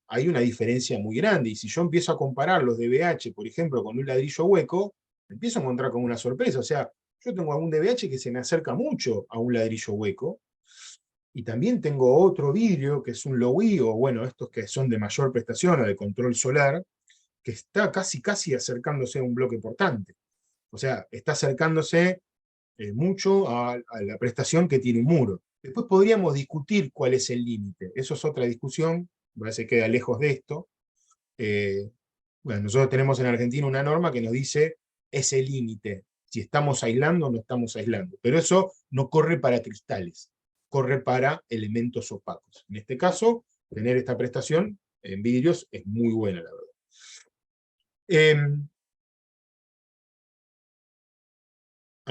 hay una diferencia muy grande. Y si yo empiezo a comparar los DBH, por ejemplo, con un ladrillo hueco, me empiezo a encontrar con una sorpresa. O sea, yo tengo algún DBH que se me acerca mucho a un ladrillo hueco, y también tengo otro vidrio, que es un low I, o bueno, estos que son de mayor prestación o de control solar, que está casi acercándose a un bloque portante. O sea, está acercándose mucho a la prestación que tiene un muro. Después podríamos discutir cuál es el límite. Eso es otra discusión, se queda lejos de esto. Bueno, nosotros tenemos en Argentina una norma que nos dice ese límite, si estamos aislando o no estamos aislando. Pero eso no corre para cristales, corre para elementos opacos. En este caso, tener esta prestación en vidrios es muy buena, la verdad. Ahí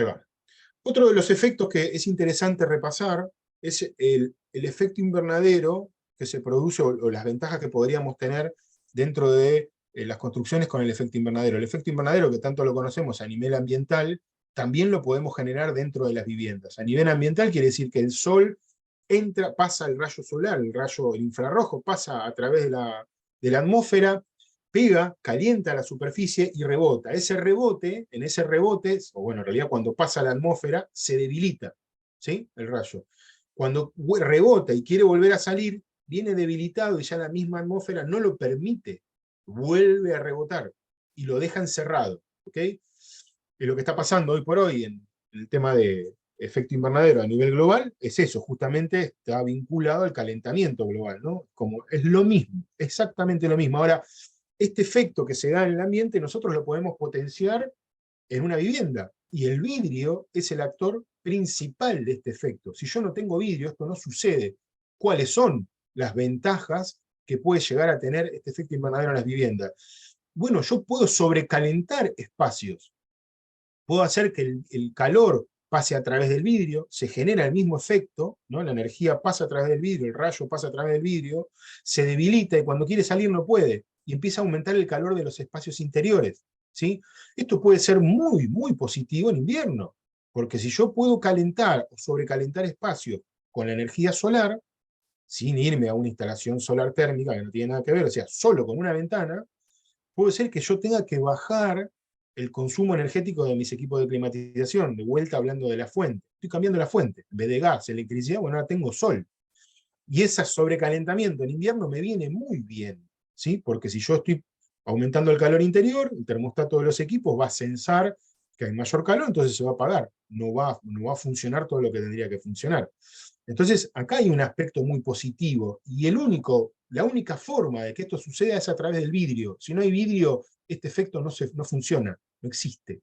va. Otro de los efectos que es interesante repasar es el efecto invernadero que se produce, o las ventajas que podríamos tener dentro de las construcciones con el efecto invernadero. El efecto invernadero, que tanto lo conocemos a nivel ambiental, también lo podemos generar dentro de las viviendas. A nivel ambiental quiere decir que el sol pasa el rayo solar, el infrarrojo, pasa a través de la atmósfera, pega, calienta la superficie y rebota. En ese rebote, o bueno, en realidad cuando pasa a la atmósfera, se debilita, ¿sí? El rayo. Cuando rebota y quiere volver a salir, viene debilitado y ya la misma atmósfera no lo permite, vuelve a rebotar y lo deja encerrado, ¿ok? Y lo que está pasando hoy por hoy en el tema de efecto invernadero a nivel global es eso, justamente está vinculado al calentamiento global, ¿no? Como es lo mismo, exactamente lo mismo. Ahora, este efecto que se da en el ambiente nosotros lo podemos potenciar en una vivienda, y el vidrio es el actor principal de este efecto. Si yo no tengo vidrio, esto no sucede. ¿Cuáles son las ventajas que puede llegar a tener este efecto invernadero en las viviendas? Bueno, yo puedo sobrecalentar espacios, puedo hacer que el calor pase a través del vidrio, se genera el mismo efecto, ¿no? La energía pasa a través del vidrio, el rayo pasa a través del vidrio, se debilita y cuando quiere salir no puede, y empieza a aumentar el calor de los espacios interiores, ¿sí? Esto puede ser muy, muy positivo en invierno, porque si yo puedo calentar o sobrecalentar espacios con la energía solar, sin irme a una instalación solar térmica, que no tiene nada que ver, o sea, solo con una ventana, puede ser que yo tenga que bajar el consumo energético de mis equipos de climatización, de vuelta hablando de la fuente. Estoy cambiando la fuente. En vez de gas, electricidad, bueno, ahora tengo sol. Y ese sobrecalentamiento en invierno me viene muy bien, ¿sí? Porque si yo estoy aumentando el calor interior, el termostato de los equipos va a sensar que hay mayor calor, entonces se va a apagar. No va a funcionar todo lo que tendría que funcionar. Entonces, acá hay un aspecto muy positivo, y la única forma de que esto suceda es a través del vidrio. Si no hay vidrio, este efecto no funciona, no existe.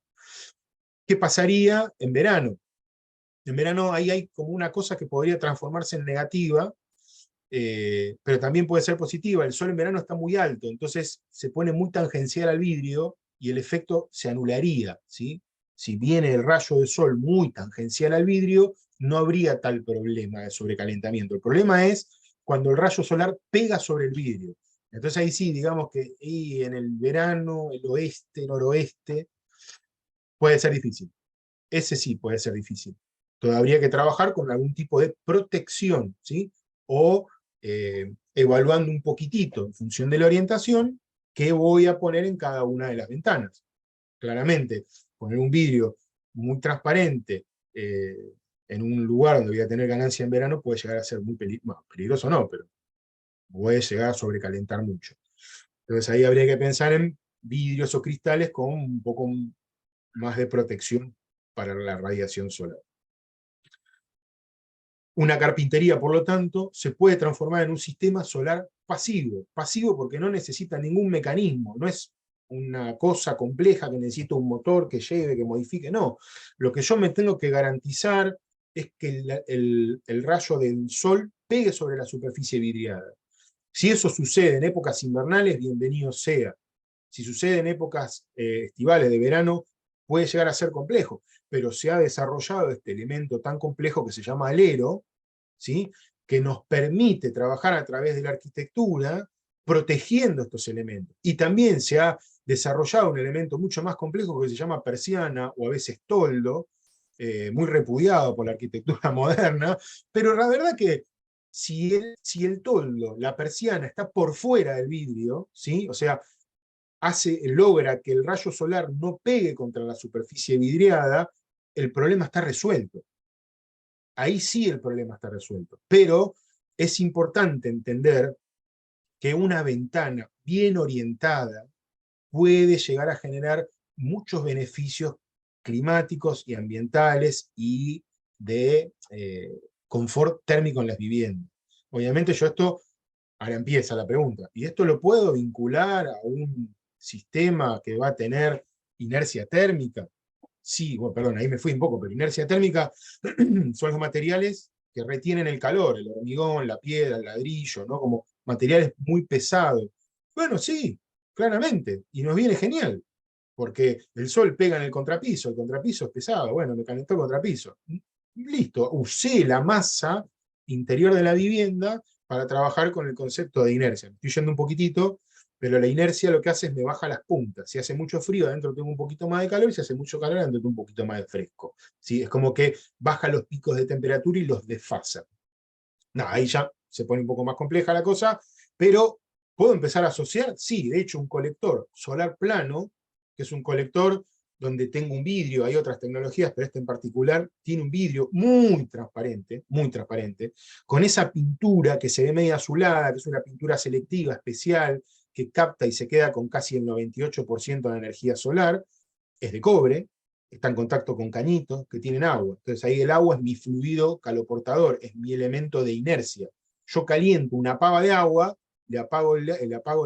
¿Qué pasaría en verano? En verano ahí hay como una cosa que podría transformarse en negativa, pero también puede ser positiva. El sol en verano está muy alto, entonces se pone muy tangencial al vidrio y el efecto se anularía, ¿sí? Si viene el rayo de sol muy tangencial al vidrio, no habría tal problema de sobrecalentamiento. El problema es cuando el rayo solar pega sobre el vidrio. Entonces ahí sí, digamos que en el verano, el oeste, noroeste, puede ser difícil. Ese sí puede ser difícil. Todavía habría que trabajar con algún tipo de protección, ¿sí? O evaluando un poquitito, en función de la orientación, qué voy a poner en cada una de las ventanas. Claramente, poner un vidrio muy transparente en un lugar donde voy a tener ganancia en verano puede llegar a ser muy peligroso, no, pero puede llegar a sobrecalentar mucho. Entonces ahí habría que pensar en vidrios o cristales con un poco más de protección para la radiación solar. Una carpintería, por lo tanto, se puede transformar en un sistema solar pasivo. Pasivo porque no necesita ningún mecanismo, no es una cosa compleja que necesita un motor que lleve, que modifique, no. Lo que yo me tengo que garantizar es que el rayo del sol pegue sobre la superficie vidriada. Si eso sucede en épocas invernales, bienvenido sea. Si sucede en épocas estivales de verano, puede llegar a ser complejo, pero se ha desarrollado este elemento tan complejo que se llama alero, ¿sí? Que nos permite trabajar a través de la arquitectura protegiendo estos elementos. Y también se ha desarrollado un elemento mucho más complejo que se llama persiana o a veces toldo, muy repudiado por la arquitectura moderna, pero la verdad que si el toldo, la persiana, está por fuera del vidrio, ¿sí? O sea, logra que el rayo solar no pegue contra la superficie vidriada, el problema está resuelto. Ahí sí el problema está resuelto. Pero es importante entender que una ventana bien orientada puede llegar a generar muchos beneficios climáticos y ambientales y de confort térmico en las viviendas. Obviamente ahora empieza la pregunta, ¿y esto lo puedo vincular a un sistema que va a tener inercia térmica? Sí, bueno, perdón, ahí me fui un poco, pero inercia térmica son los materiales que retienen el calor, el hormigón, la piedra, el ladrillo, ¿no? Como materiales muy pesados. Bueno, sí, claramente, y nos viene genial, porque el sol pega en el contrapiso es pesado, bueno, me calentó el contrapiso. Listo, usé la masa interior de la vivienda para trabajar con el concepto de inercia. Me estoy yendo un poquitito, pero la inercia lo que hace es me baja las puntas. Si hace mucho frío, adentro tengo un poquito más de calor, y si hace mucho calor, adentro tengo un poquito más de fresco. ¿Sí? Es como que baja los picos de temperatura y los desfasa. No, ahí ya se pone un poco más compleja la cosa, pero ¿puedo empezar a asociar? Sí, de hecho un colector solar plano, que es un colector donde tengo un vidrio, hay otras tecnologías, pero este en particular tiene un vidrio muy transparente, con esa pintura que se ve media azulada, que es una pintura selectiva, especial, que capta y se queda con casi el 98% de la energía solar, es de cobre, está en contacto con cañitos que tienen agua. Entonces ahí el agua es mi fluido caloportador, es mi elemento de inercia. Yo caliento una pava de agua, le apago el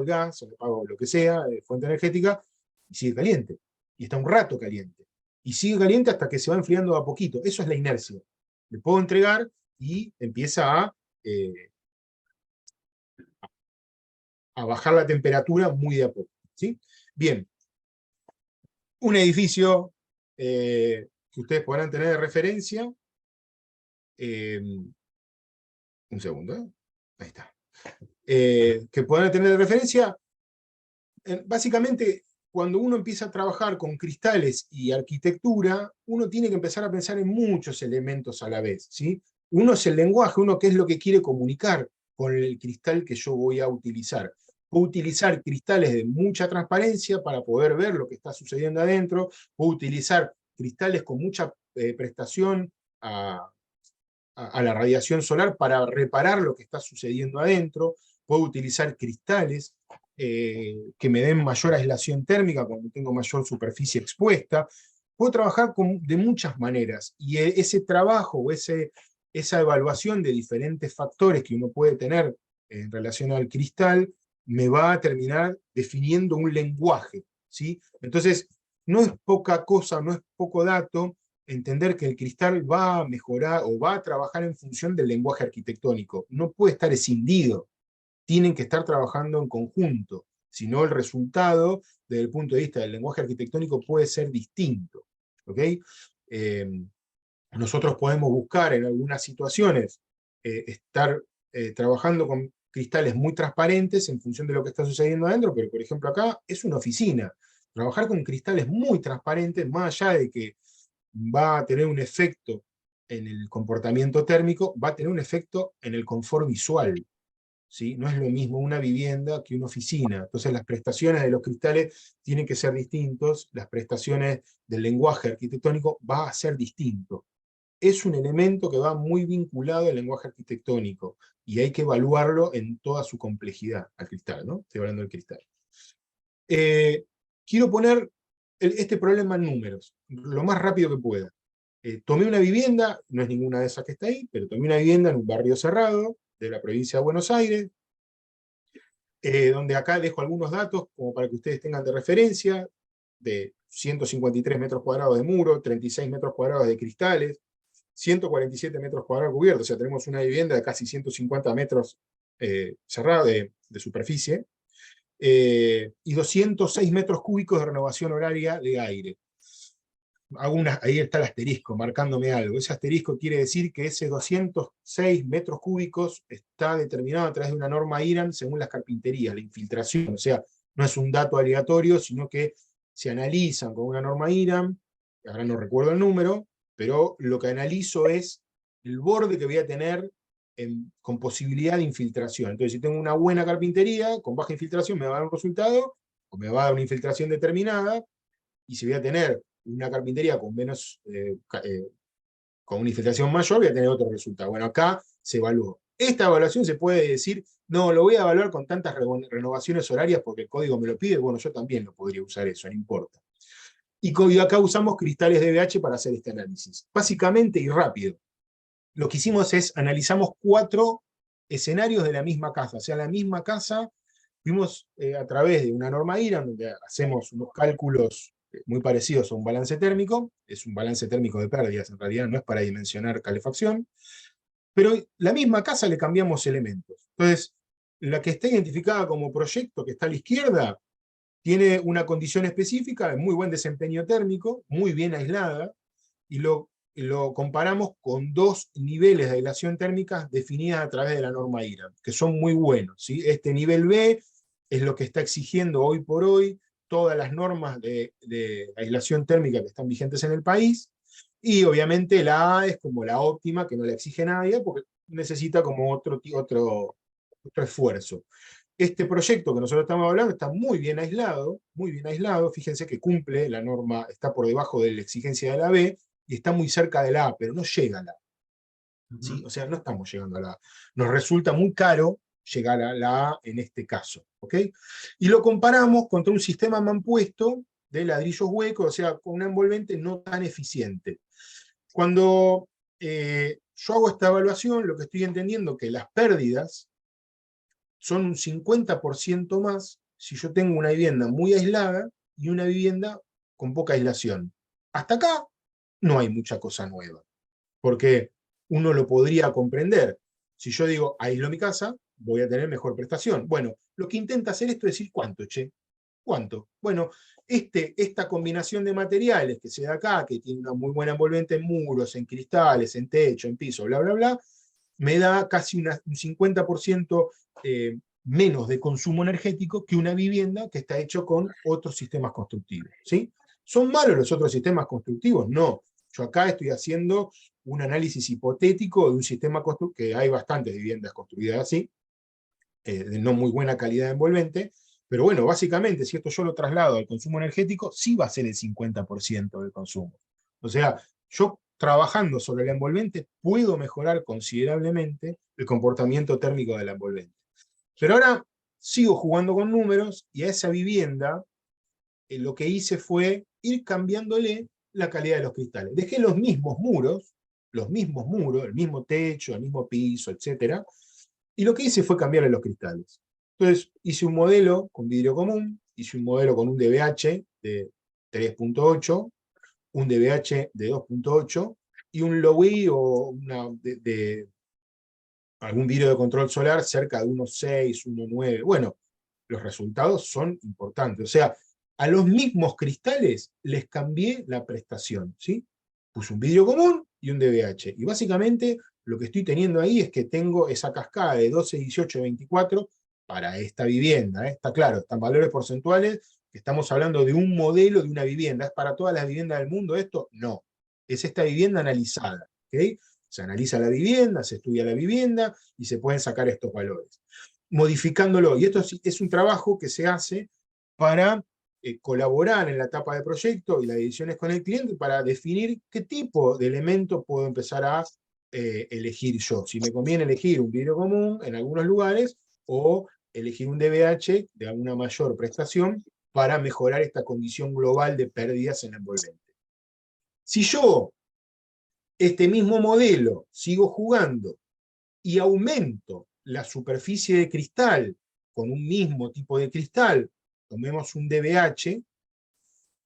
gas, o le apago lo que sea, fuente energética, y sigue caliente. Y está un rato caliente. Y sigue caliente hasta que se va enfriando a poquito. Eso es la inercia. Le puedo entregar y empieza a bajar la temperatura muy de a poco. ¿Sí? Bien. Un edificio que ustedes podrán tener de referencia. Un segundo, ahí está. Que podrán tener de referencia. Básicamente, cuando uno empieza a trabajar con cristales y arquitectura, uno tiene que empezar a pensar en muchos elementos a la vez, ¿sí? Uno es el lenguaje, uno qué es lo que quiere comunicar con el cristal que yo voy a utilizar. Puedo utilizar cristales de mucha transparencia para poder ver lo que está sucediendo adentro, puedo utilizar cristales con mucha prestación a la radiación solar para reparar lo que está sucediendo adentro, puedo utilizar cristales que me den mayor aislación térmica cuando tengo mayor superficie expuesta, puedo trabajar de muchas maneras, y ese trabajo o esa evaluación de diferentes factores que uno puede tener en relación al cristal, me va a terminar definiendo un lenguaje, ¿sí? Entonces, no es poca cosa, no es poco dato, entender que el cristal va a mejorar o va a trabajar en función del lenguaje arquitectónico. No puede estar escindido, tienen que estar trabajando en conjunto, si no el resultado, desde el punto de vista del lenguaje arquitectónico, puede ser distinto. ¿Ok? Nosotros podemos buscar en algunas situaciones estar trabajando con cristales muy transparentes en función de lo que está sucediendo adentro, pero por ejemplo acá es una oficina. Trabajar con cristales muy transparentes, más allá de que va a tener un efecto en el comportamiento térmico, va a tener un efecto en el confort visual. ¿Sí? No es lo mismo una vivienda que una oficina. Entonces las prestaciones de los cristales tienen que ser distintos, las prestaciones del lenguaje arquitectónico va a ser distinto. Es un elemento que va muy vinculado al lenguaje arquitectónico y hay que evaluarlo en toda su complejidad al cristal, ¿no? Estoy hablando del cristal. Quiero poner este problema en números, lo más rápido que pueda. Tomé una vivienda, no es ninguna de esas que está ahí, pero tomé una vivienda en un barrio cerrado de la provincia de Buenos Aires, donde acá dejo algunos datos como para que ustedes tengan de referencia, de 153 metros cuadrados de muro, 36 metros cuadrados de cristales, 147 metros cuadrados cubiertos, o sea, tenemos una vivienda de casi 150 metros cerrada de superficie, y 206 metros cúbicos de renovación horaria de aire. Ahí está el asterisco, marcándome algo. Ese asterisco quiere decir que ese 206 metros cúbicos está determinado a través de una norma IRAN según las carpinterías, la infiltración. O sea, no es un dato aleatorio, sino que se analizan con una norma IRAN, ahora no recuerdo el número, pero lo que analizo es el borde que voy a tener con posibilidad de infiltración. Entonces, si tengo una buena carpintería, con baja infiltración me va a dar un resultado, o me va a dar una infiltración determinada, y si voy a tener una carpintería con menos, con una infiltración mayor, voy a tener otro resultado. Bueno, acá se evaluó. Esta evaluación se puede decir, no, lo voy a evaluar con tantas renovaciones horarias porque el código me lo pide, bueno, yo también lo podría usar eso, no importa. Y acá usamos cristales DBH para hacer este análisis. Básicamente y rápido, lo que hicimos es, analizamos 4 escenarios de la misma casa. O sea, la misma casa, fuimos a través de una norma IRAN, donde hacemos unos cálculos muy parecidos a un balance térmico, es un balance térmico de pérdidas, en realidad no es para dimensionar calefacción, pero la misma casa le cambiamos elementos. Entonces, la que está identificada como proyecto, que está a la izquierda, tiene una condición específica, de muy buen desempeño térmico, muy bien aislada, y lo comparamos con 2 niveles de aislación térmica definidas a través de la norma IRA, que son muy buenos, ¿sí? Este nivel B es lo que está exigiendo hoy por hoy todas las normas de aislación térmica que están vigentes en el país, y obviamente la A es como la óptima, que no la exige nadie, porque necesita como otro esfuerzo. Este proyecto que nosotros estamos hablando está muy bien aislado, fíjense que cumple la norma, está por debajo de la exigencia de la B, y está muy cerca de la A, pero no llega a la A. ¿Sí? O sea, no estamos llegando a la A. Nos resulta muy caro llegar a la A en este caso. ¿Ok? Y lo comparamos contra un sistema mampuesto de ladrillos huecos, o sea, con una envolvente no tan eficiente. Cuando yo hago esta evaluación, lo que estoy entendiendo es que las pérdidas son un 50% más si yo tengo una vivienda muy aislada y una vivienda con poca aislación. Hasta acá no hay mucha cosa nueva, porque uno lo podría comprender. Si yo digo, aíslo mi casa, voy a tener mejor prestación. Bueno, lo que intenta hacer esto es decir, ¿cuánto, che? ¿Cuánto? Bueno, esta combinación de materiales que se da acá, que tiene una muy buena envolvente en muros, en cristales, en techo, en piso, bla, bla, bla, me da casi un 50% menos de consumo energético que una vivienda que está hecho con otros sistemas constructivos. ¿Sí? ¿Son malos los otros sistemas constructivos? No. Yo acá estoy haciendo un análisis hipotético de un sistema constructivo, que hay bastantes viviendas construidas así, de no muy buena calidad envolvente, pero bueno, básicamente, si esto yo lo traslado al consumo energético, sí va a ser el 50% del consumo. O sea, yo trabajando sobre la envolvente puedo mejorar considerablemente el comportamiento térmico de la envolvente. Pero ahora sigo jugando con números, y a esa vivienda lo que hice fue ir cambiándole la calidad de los cristales. Dejé los mismos muros, el mismo techo, el mismo piso, etc. Y lo que hice fue cambiarle los cristales. Entonces hice un modelo con vidrio común, hice un modelo con un DBH de 3.8, un DBH de 2.8 y un Lowy o algún vidrio de control solar cerca de 1.6, 1.9. Bueno, los resultados son importantes. O sea, a los mismos cristales les cambié la prestación, ¿sí? Puse un vidrio común y un DBH. Y básicamente lo que estoy teniendo ahí es que tengo esa cascada de 12, 18, 24 para esta vivienda. Está claro, están valores porcentuales, que estamos hablando de un modelo de una vivienda. ¿Es para todas las viviendas del mundo esto? No. Es esta vivienda analizada. ¿Okay? Se analiza la vivienda, se estudia la vivienda y se pueden sacar estos valores, modificándolo. Y esto es un trabajo que se hace para colaborar en la etapa de proyecto y las decisiones con el cliente para definir qué tipo de elemento puedo empezar a elegir yo. Si me conviene elegir un vidrio común en algunos lugares o elegir un DBH de alguna mayor prestación para mejorar esta condición global de pérdidas en el envolvente. Si yo este mismo modelo sigo jugando y aumento la superficie de cristal con un mismo tipo de cristal, tomemos un DBH,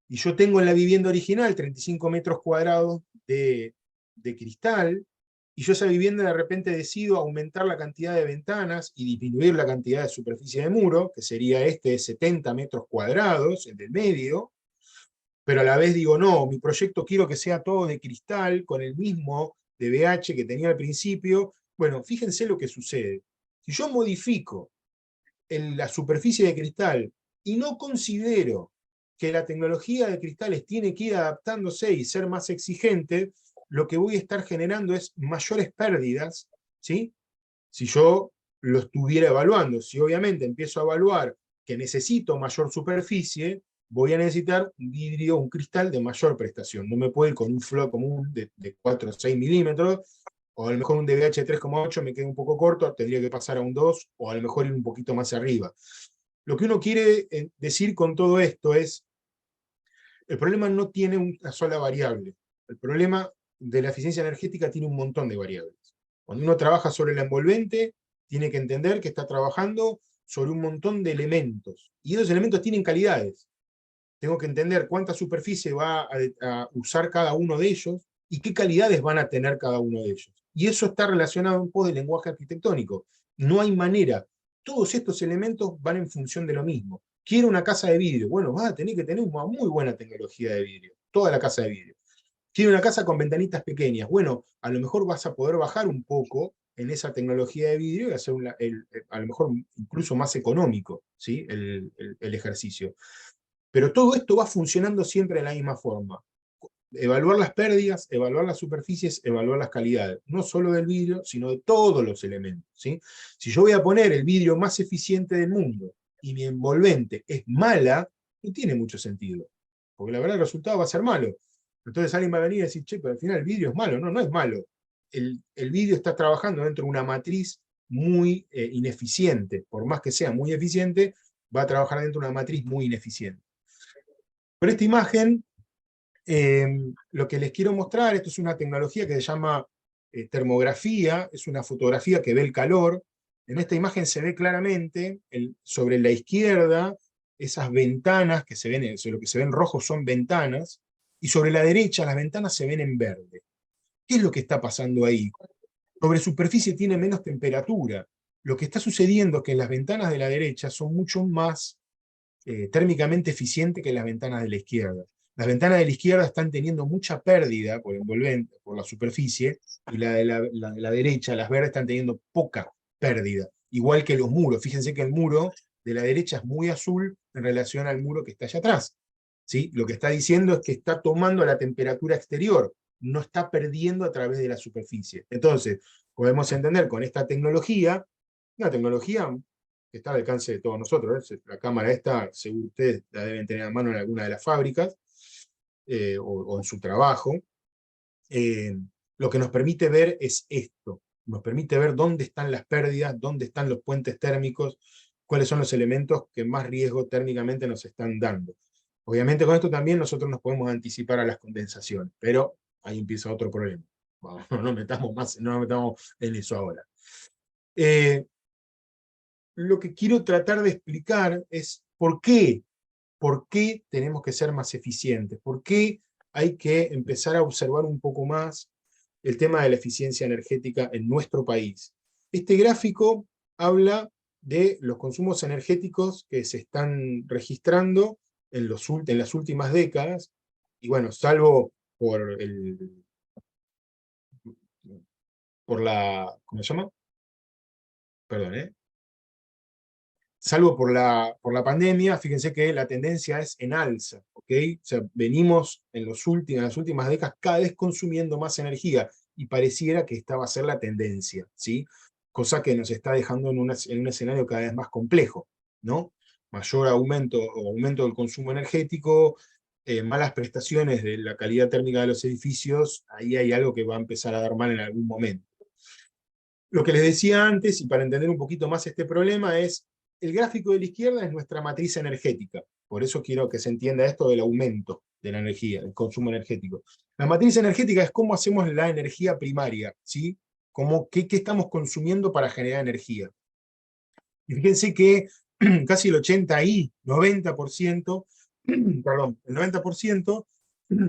y yo tengo en la vivienda original 35 metros cuadrados de cristal, y yo esa vivienda de repente decido aumentar la cantidad de ventanas y disminuir la cantidad de superficie de muro, que sería este de 70 metros cuadrados, el del medio, pero a la vez digo, no, mi proyecto quiero que sea todo de cristal, con el mismo DBH que tenía al principio. Bueno, fíjense lo que sucede. Si yo modifico la superficie de cristal y no considero que la tecnología de cristales tiene que ir adaptándose y ser más exigente, lo que voy a estar generando es mayores pérdidas, ¿sí? Si yo lo estuviera evaluando. Si obviamente empiezo a evaluar que necesito mayor superficie, voy a necesitar un vidrio, un cristal de mayor prestación. No me puedo ir con un flow común de 4 o 6 milímetros, o a lo mejor un DBH 3,8 me queda un poco corto, tendría que pasar a un 2, o a lo mejor ir un poquito más arriba. Lo que uno quiere decir con todo esto es, el problema no tiene una sola variable. El problema de la eficiencia energética tiene un montón de variables. Cuando uno trabaja sobre la envolvente, tiene que entender que está trabajando sobre un montón de elementos. Y esos elementos tienen calidades. Tengo que entender cuánta superficie va a usar cada uno de ellos y qué calidades van a tener cada uno de ellos. Y eso está relacionado un poco del lenguaje arquitectónico. No hay manera. Todos estos elementos van en función de lo mismo. quiero una casa de vidrio. Bueno, vas a tener que tener una muy buena tecnología de vidrio, toda la casa de vidrio. Quiero una casa con ventanitas pequeñas. Bueno, a lo mejor vas a poder bajar un poco en esa tecnología de vidrio y hacer a lo mejor incluso más económico, ¿sí? el ejercicio. Pero todo esto va funcionando siempre de la misma forma. Evaluar las pérdidas, evaluar las superficies, evaluar las calidades, no solo del vidrio, sino de todos los elementos, ¿sí? Si yo voy a poner el vidrio más eficiente del mundo y mi envolvente es mala, no tiene mucho sentido, porque la verdad el resultado va a ser malo. Entonces alguien va a venir y decir, che, pero al final el vidrio es malo. No, no es malo. El vidrio está trabajando dentro de una matriz muy ineficiente. Por más que sea muy eficiente, va a trabajar dentro de una matriz muy ineficiente. Con esta imagen, lo que les quiero mostrar, esto es una tecnología que se llama termografía, es una fotografía que ve el calor. En esta imagen se ve claramente, sobre la izquierda, esas ventanas que se ven, lo que se ven rojos son ventanas, y sobre la derecha las ventanas se ven en verde. ¿Qué es lo que está pasando ahí? Sobre superficie tiene menos temperatura. Lo que está sucediendo es que las ventanas de la derecha son mucho más térmicamente eficientes que las ventanas de la izquierda. Las ventanas de la izquierda están teniendo mucha pérdida por envolvente, por la superficie, y la de la derecha, las verdes, están teniendo poca pérdida. Igual que los muros. Fíjense que el muro de la derecha es muy azul en relación al muro que está allá atrás. ¿Sí? Lo que está diciendo es que está tomando la temperatura exterior, no está perdiendo a través de la superficie. Entonces, podemos entender con esta tecnología, una tecnología que está al alcance de todos nosotros, ¿eh? La cámara esta, seguro ustedes la deben tener a mano en alguna de las fábricas, o en su trabajo. Lo que nos permite ver es esto, nos permite ver dónde están las pérdidas, dónde están los puentes térmicos, cuáles son los elementos que más riesgo térmicamente nos están dando. Obviamente con esto también nosotros nos podemos anticipar a las condensaciones, pero ahí empieza otro problema. Bueno, no nos metamos en eso ahora. Lo que quiero tratar de explicar es por qué tenemos que ser más eficientes, por qué hay que empezar a observar un poco más el tema de la eficiencia energética en nuestro país. Este gráfico habla de los consumos energéticos que se están registrando en las últimas décadas, y bueno, salvo por la, ¿cómo se llama? Perdón, salvo por la pandemia, fíjense que la tendencia es en alza, ¿ok? O sea, venimos en las últimas décadas cada vez consumiendo más energía, y pareciera que esta va a ser la tendencia, ¿sí? Cosa que nos está dejando en un escenario cada vez más complejo, ¿no? Mayor aumento del consumo energético, malas prestaciones de la calidad térmica de los edificios, ahí hay algo que va a empezar a dar mal en algún momento. Lo que les decía antes, y para entender un poquito más este problema, es el gráfico de la izquierda es nuestra matriz energética. Por eso quiero que se entienda esto del aumento de la energía, el consumo energético. La matriz energética es cómo hacemos la energía primaria, ¿sí? ¿Qué estamos consumiendo para generar energía? Y fíjense que casi el 80 y 90%, perdón, el 90%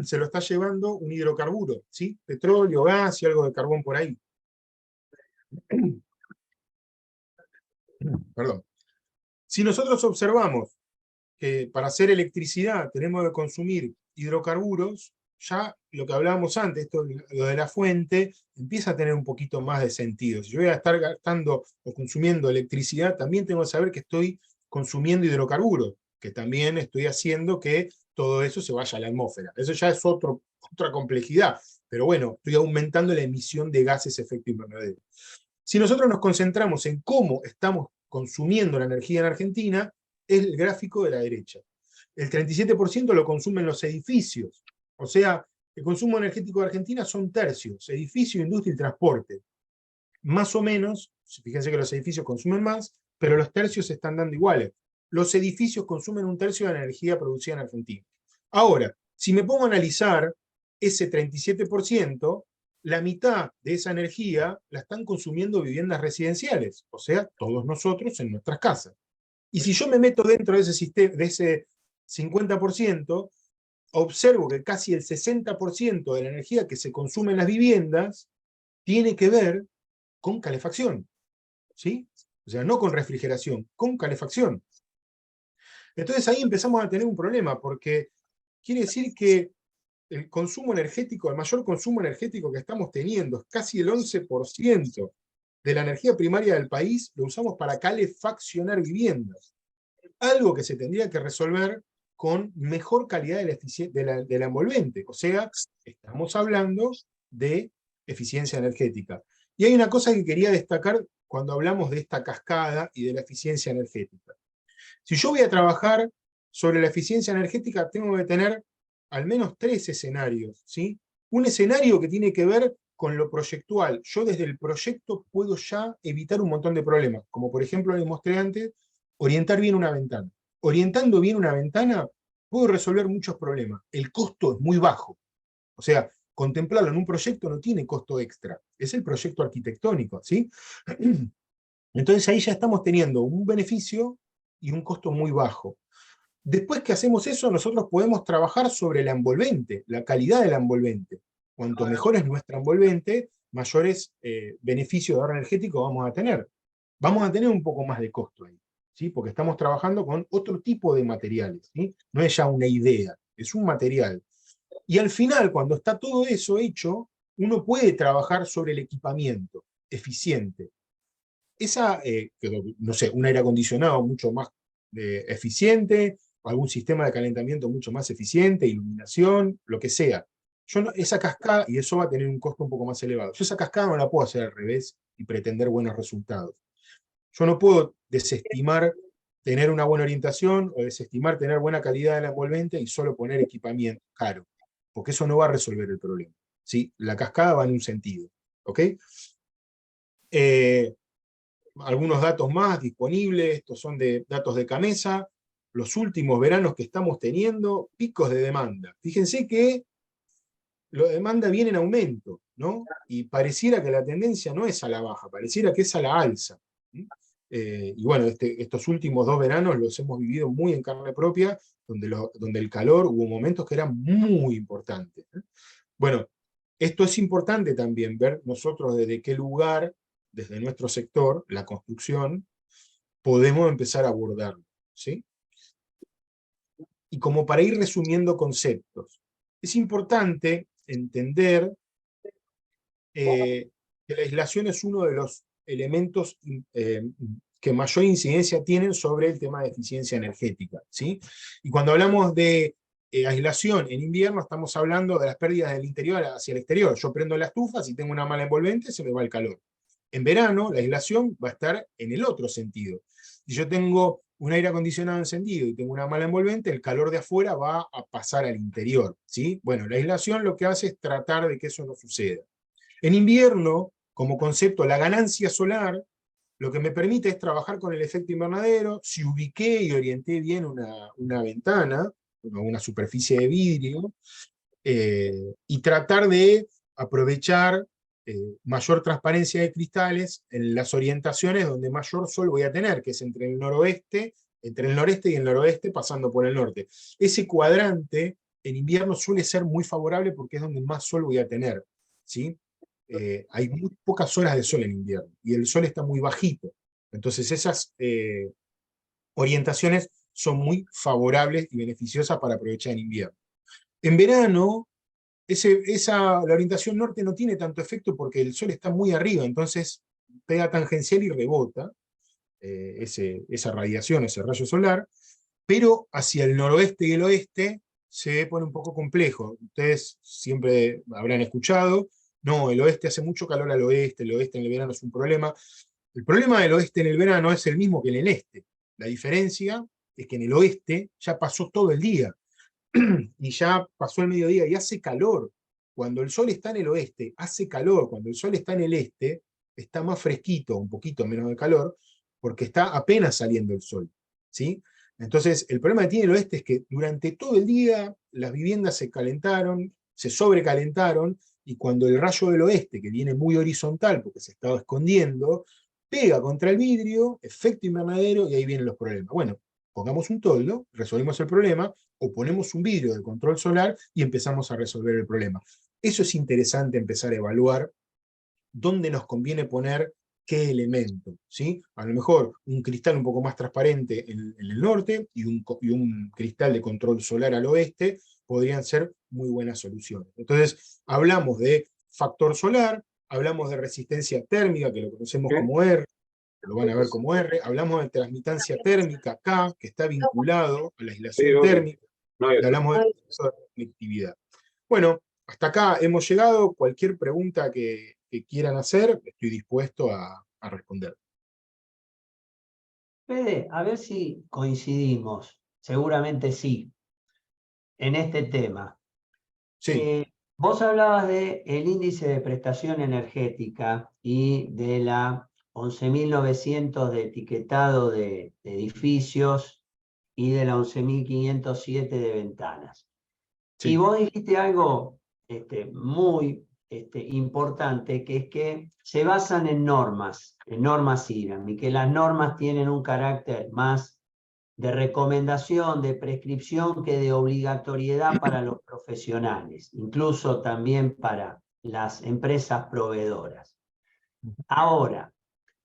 se lo está llevando un hidrocarburo, ¿sí? Petróleo, gas y algo de carbón por ahí. Perdón. Si nosotros observamos que para hacer electricidad tenemos que consumir hidrocarburos, ya lo que hablábamos antes, lo de la fuente, empieza a tener un poquito más de sentido. Si yo voy a estar gastando o consumiendo electricidad, también tengo que saber que estoy consumiendo hidrocarburos, que también estoy haciendo que todo eso se vaya a la atmósfera. Eso ya es otra complejidad, pero bueno, estoy aumentando la emisión de gases de efecto invernadero. Si nosotros nos concentramos en cómo estamos consumiendo la energía en Argentina, es el gráfico de la derecha. El 37% lo consumen los edificios. O sea, el consumo energético de Argentina son tercios: edificio, industria y transporte. Más o menos, fíjense que los edificios consumen más, pero los tercios se están dando iguales. Los edificios consumen un tercio de la energía producida en Argentina. Ahora, si me pongo a analizar ese 37%, la mitad de esa energía la están consumiendo viviendas residenciales, o sea, todos nosotros en nuestras casas. Y si yo me meto dentro de ese sistema, de ese 50%, observo que casi el 60% de la energía que se consume en las viviendas tiene que ver con calefacción, ¿sí? O sea, no con refrigeración, con calefacción. Entonces ahí empezamos a tener un problema, porque quiere decir que el consumo energético, el mayor consumo energético que estamos teniendo, es casi el 11% de la energía primaria del país, lo usamos para calefaccionar viviendas. Algo que se tendría que resolver con mejor calidad de la envolvente. O sea, estamos hablando de eficiencia energética. Y hay una cosa que quería destacar cuando hablamos de esta cascada y de la eficiencia energética. Si yo voy a trabajar sobre la eficiencia energética, tengo que tener al menos 3 escenarios, ¿sí? Un escenario que tiene que ver con lo proyectual. Yo desde el proyecto puedo ya evitar un montón de problemas, como por ejemplo les mostré antes, orientar bien una ventana. Orientando bien una ventana, puedo resolver muchos problemas. El costo es muy bajo. O sea, contemplarlo en un proyecto no tiene costo extra. Es el proyecto arquitectónico, ¿sí? Entonces ahí ya estamos teniendo un beneficio y un costo muy bajo. Después que hacemos eso, nosotros podemos trabajar sobre la envolvente, la calidad de la envolvente. Cuanto mejor es nuestra envolvente, mayores beneficios de ahorro energético vamos a tener. Vamos a tener un poco más de costo ahí, ¿sí? Porque estamos trabajando con otro tipo de materiales, ¿sí? No es ya una idea, es un material. Y al final, cuando está todo eso hecho, uno puede trabajar sobre el equipamiento eficiente. No sé, un aire acondicionado mucho más eficiente, algún sistema de calentamiento mucho más eficiente, iluminación, lo que sea. Esa cascada, y eso va a tener un costo un poco más elevado. Yo esa cascada no la puedo hacer al revés y pretender buenos resultados. Yo no puedo desestimar tener una buena orientación o desestimar tener buena calidad de la envolvente y solo poner equipamiento caro, porque eso no va a resolver el problema, ¿sí? La cascada va en un sentido, ¿ok? Algunos datos más disponibles, estos son de datos de Camesa, los últimos veranos que estamos teniendo, picos de demanda. Fíjense que la demanda viene en aumento, ¿no? Y pareciera que la tendencia no es a la baja, pareciera que es a la alza. Y bueno, estos últimos 2 veranos los hemos vivido muy en carne propia, donde el calor hubo momentos que eran muy importantes. Bueno, esto es importante también, ver nosotros desde qué lugar, desde nuestro sector, la construcción, podemos empezar a abordarlo, ¿sí? Y como para ir resumiendo conceptos, es importante entender que la aislación es uno de los elementos que mayor incidencia tienen sobre el tema de eficiencia energética, ¿sí? Y cuando hablamos de aislación en invierno, estamos hablando de las pérdidas del interior hacia el exterior. Yo prendo la estufa, si tengo una mala envolvente, se me va el calor. En verano, la aislación va a estar en el otro sentido. Si yo tengo un aire acondicionado encendido y tengo una mala envolvente, el calor de afuera va a pasar al interior, ¿sí? Bueno, la aislación lo que hace es tratar de que eso no suceda. En invierno, como concepto, la ganancia solar lo que me permite es trabajar con el efecto invernadero. Si ubiqué y orienté bien una ventana, una superficie de vidrio, y tratar de aprovechar mayor transparencia de cristales en las orientaciones donde mayor sol voy a tener, que es entre el noreste y el noroeste, pasando por el norte. Ese cuadrante en invierno suele ser muy favorable porque es donde más sol voy a tener, ¿sí? Hay muy pocas horas de sol en invierno y el sol está muy bajito. Entonces esas orientaciones son muy favorables y beneficiosas para aprovechar en invierno. En verano, la orientación norte no tiene tanto efecto porque el sol está muy arriba, entonces pega tangencial y rebota esa radiación, ese rayo solar, pero hacia el noroeste y el oeste se pone un poco complejo. Ustedes siempre habrán escuchado, no, el oeste hace mucho calor al oeste, el oeste en el verano es un problema. El problema del oeste en el verano es el mismo que en el este. La diferencia es que en el oeste ya pasó todo el día, y ya pasó el mediodía y hace calor. Cuando el sol está en el oeste, hace calor. Cuando el sol está en el este, está más fresquito, un poquito menos de calor, porque está apenas saliendo el sol, ¿sí? Entonces, el problema que tiene el oeste es que durante todo el día las viviendas se calentaron, se sobrecalentaron, y cuando el rayo del oeste, que viene muy horizontal porque se estaba escondiendo, pega contra el vidrio, efecto invernadero, y ahí vienen los problemas. Bueno, pongamos un toldo, resolvimos el problema, o ponemos un vidrio de control solar y empezamos a resolver el problema. Eso es interesante empezar a evaluar dónde nos conviene poner qué elemento, ¿sí? A lo mejor un cristal un poco más transparente en el norte y un cristal de control solar al oeste podrían ser muy buenas soluciones. Entonces, hablamos de factor solar, hablamos de resistencia térmica, que lo conocemos como R, que lo van a ver como R, hablamos de transmitancia térmica K, que está vinculado a la aislación térmica, y hablamos de conectividad. Bueno, hasta acá hemos llegado. Cualquier pregunta que quieran hacer, estoy dispuesto a responder. Fede, a ver si coincidimos, seguramente sí, en este tema. Sí, Vos hablabas del índice de prestación energética y de la 11.900 de etiquetado de edificios y de la 11.507 de ventanas. Y sí. vos dijiste algo muy importante, que es que se basan en normas IRAM, y que las normas tienen un carácter más de recomendación, de prescripción, que de obligatoriedad para los profesionales, incluso también para las empresas proveedoras. Ahora,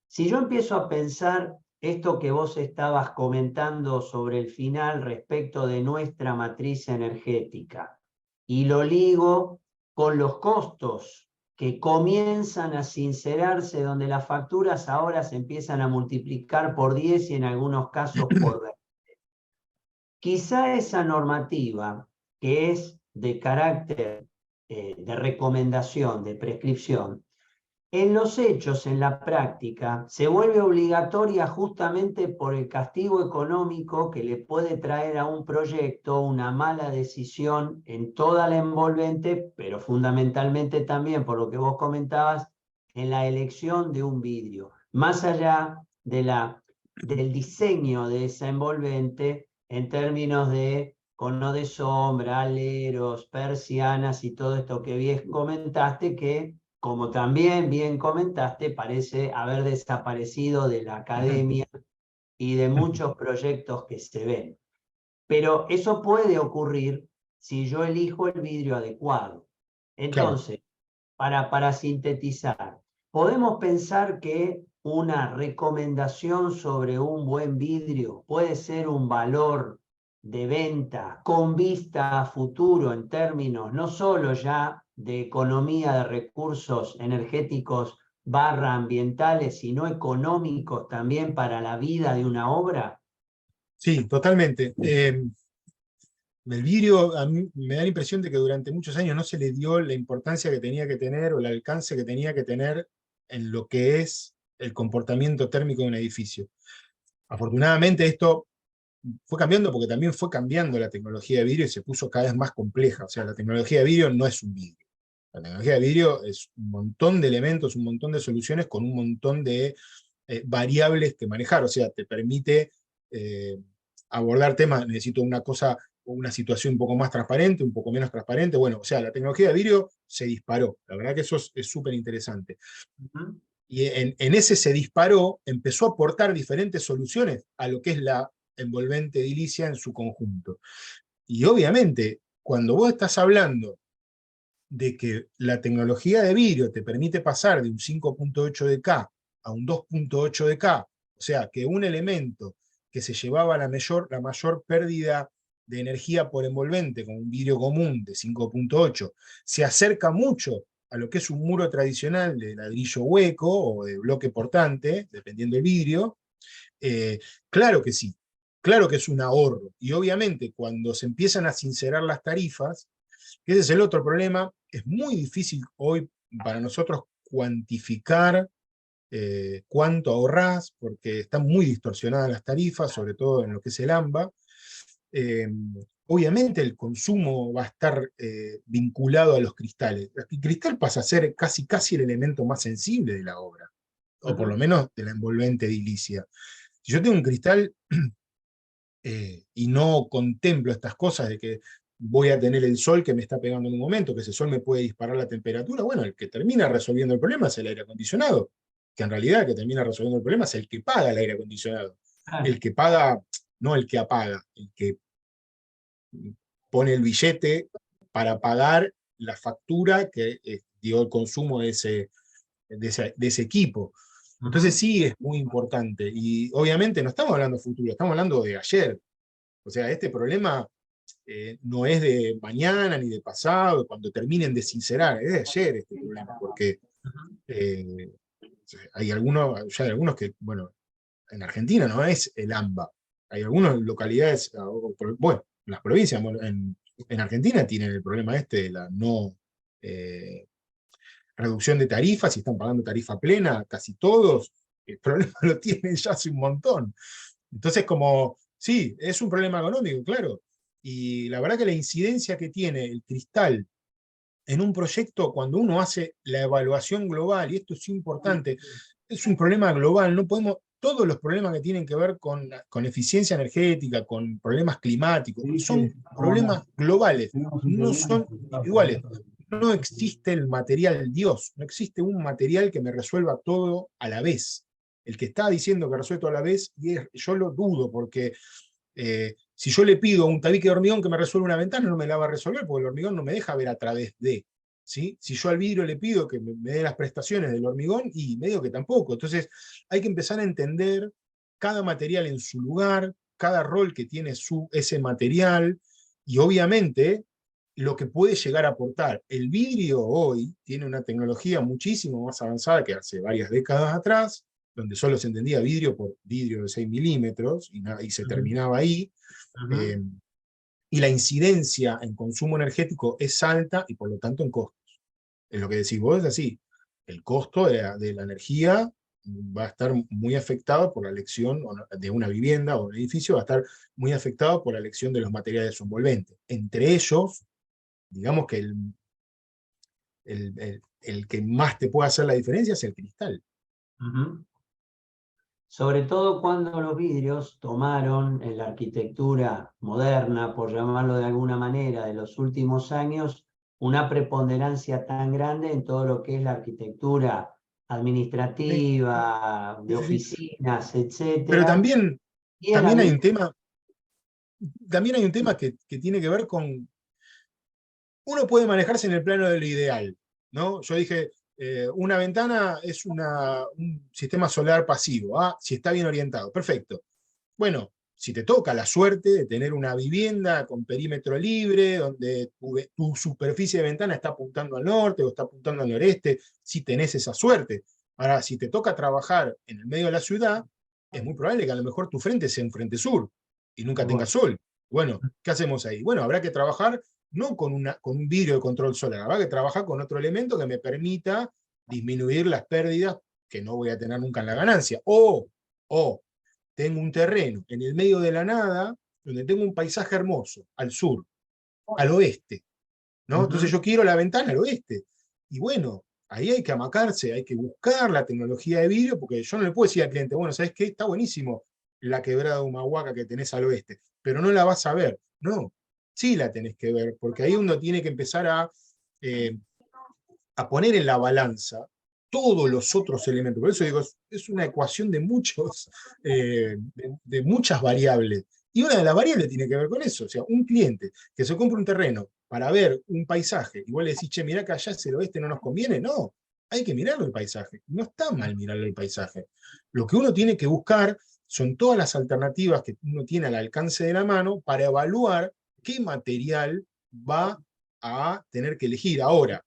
si yo empiezo a pensar esto que vos estabas comentando sobre el final respecto de nuestra matriz energética, y lo ligo con los costos que comienzan a sincerarse, donde las facturas ahora se empiezan a multiplicar por 10 y en algunos casos por 20. Quizá esa normativa, que es de carácter de recomendación, de prescripción, en los hechos, en la práctica, se vuelve obligatoria justamente por el castigo económico que le puede traer a un proyecto una mala decisión en toda la envolvente, pero fundamentalmente también, por lo que vos comentabas, en la elección de un vidrio. Más allá del diseño de esa envolvente en términos de cono de sombra, aleros, persianas y todo esto que bien comentaste, que como también bien comentaste, parece haber desaparecido de la academia y de muchos proyectos que se ven. Pero eso puede ocurrir si yo elijo el vidrio adecuado. Claro. Entonces, para sintetizar, podemos pensar que una recomendación sobre un buen vidrio puede ser un valor de venta con vista a futuro en términos no solo ya de economía de recursos energéticos barra ambientales, sino económicos también para la vida de una obra. Sí, totalmente. El vidrio, a mí me da la impresión de que durante muchos años no se le dio la importancia que tenía que tener o el alcance que tenía que tener en lo que es el comportamiento térmico de un edificio. Afortunadamente esto fue cambiando porque también fue cambiando la tecnología de vidrio y se puso cada vez más compleja. O sea, la tecnología de vidrio no es un vidrio. La tecnología de vidrio es un montón de elementos, un montón de soluciones con un montón de variables que manejar. O sea, te permite abordar temas, necesito una cosa, una situación un poco más transparente, un poco menos transparente. Bueno, o sea, la tecnología de vidrio se disparó. La verdad que eso es súper interesante. Y en ese se disparó, empezó a aportar diferentes soluciones a lo que es la envolvente edilicia en su conjunto. Y obviamente, cuando vos estás hablando de que la tecnología de vidrio te permite pasar de un 5.8 de K a un 2.8 de K, o sea, que un elemento que se llevaba la mayor pérdida de energía por envolvente, con un vidrio común de 5.8, se acerca mucho a lo que es un muro tradicional de ladrillo hueco o de bloque portante, dependiendo del vidrio, claro que sí, claro que es un ahorro. Y obviamente cuando se empiezan a sincerar las tarifas, ese es el otro problema, es muy difícil hoy para nosotros cuantificar cuánto ahorrás, porque están muy distorsionadas las tarifas, sobre todo en lo que es el AMBA. Eh, Obviamente el consumo va a estar vinculado a los cristales. El cristal pasa a ser casi el elemento más sensible de la obra, o por lo menos de la envolvente edilicia. Si yo tengo un cristal y no contemplo estas cosas de que voy a tener el sol que me está pegando en un momento, que ese sol me puede disparar la temperatura, bueno, el que termina resolviendo el problema es el aire acondicionado, que en realidad el que termina resolviendo el problema es el que paga el aire acondicionado, el que paga, no el que apaga, el que pone el billete para pagar la factura que dio el consumo de ese equipo. Entonces sí es muy importante, y obviamente no estamos hablando de futuro, estamos hablando de ayer. O sea, este problema no es de mañana ni de pasado, cuando terminen de sincerar, es de ayer este problema, porque eh, hay algunos, ya hay algunos que, bueno, en Argentina no es el AMBA, hay algunas localidades, bueno, en las provincias, bueno, en Argentina tienen el problema este de la no reducción de tarifas, y están pagando tarifa plena, casi todos, el problema lo tienen ya hace un montón. Entonces, como, sí, es un problema económico, claro, y la verdad que la incidencia que tiene el cristal en un proyecto, cuando uno hace la evaluación global, y esto es importante, es un problema global, no podemos, todos los problemas que tienen que ver con eficiencia energética, con problemas climáticos, son problemas globales, no son individuales. No existe el material Dios, no existe un material que me resuelva todo a la vez. El que está diciendo que resuelve todo a la vez, yo lo dudo, porque si yo le pido a un tabique de hormigón que me resuelva una ventana, no me la va a resolver, porque el hormigón no me deja ver a través de. ¿Sí? Si yo al vidrio le pido que me dé las prestaciones del hormigón, y medio que tampoco. Entonces hay que empezar a entender cada material en su lugar, cada rol que tiene ese material, y obviamente lo que puede llegar a aportar. El vidrio hoy tiene una tecnología muchísimo más avanzada que hace varias décadas atrás, donde solo se entendía vidrio por vidrio de 6 milímetros, y se terminaba ahí. Y la incidencia en consumo energético es alta, y por lo tanto en costos. Es lo que decís vos, es así. El costo de la energía va a estar muy afectado por la elección de una vivienda o un edificio, va a estar muy afectado por la elección de los materiales envolventes. Entre ellos, digamos que el que más te puede hacer la diferencia es el cristal. Sobre todo cuando los vidrios tomaron en la arquitectura moderna, por llamarlo de alguna manera, de los últimos años, una preponderancia tan grande en todo lo que es la arquitectura administrativa, de oficinas, Pero etcétera. también, Y el también hay un ambiente. tema, también hay un tema que tiene que ver con. Uno puede manejarse en el plano de lo ideal, ¿no? Yo dije, una ventana es un sistema solar pasivo, si está bien orientado, perfecto. Bueno, si te toca la suerte de tener una vivienda con perímetro libre, donde tu superficie de ventana está apuntando al norte o está apuntando al noreste, si tenés esa suerte. Ahora, si te toca trabajar en el medio de la ciudad, es muy probable que a lo mejor tu frente sea un frente sur y nunca tenga sol. Bueno, ¿qué hacemos ahí? Bueno, habrá que trabajar no con un vidrio de control solar, habrá que trabajar con otro elemento que me permita disminuir las pérdidas que no voy a tener nunca en la ganancia. O tengo un terreno en el medio de la nada, donde tengo un paisaje hermoso, al sur, al oeste, ¿no? Entonces yo quiero la ventana al oeste. Y bueno, ahí hay que amacarse, hay que buscar la tecnología de vidrio, porque yo no le puedo decir al cliente, bueno, ¿sabes qué? Está buenísimo la quebrada de Humahuaca que tenés al oeste, pero no la vas a ver. No, sí la tenés que ver, porque ahí uno tiene que empezar a poner en la balanza todos los otros elementos. Por eso digo, es una ecuación de muchas variables. Y una de las variables tiene que ver con eso. O sea, un cliente que se compra un terreno para ver un paisaje, igual le decís, che, mirá que allá hacia el oeste no nos conviene. No, hay que mirarlo el paisaje. No está mal mirarlo el paisaje. Lo que uno tiene que buscar son todas las alternativas que uno tiene al alcance de la mano para evaluar qué material va a tener que elegir. Ahora,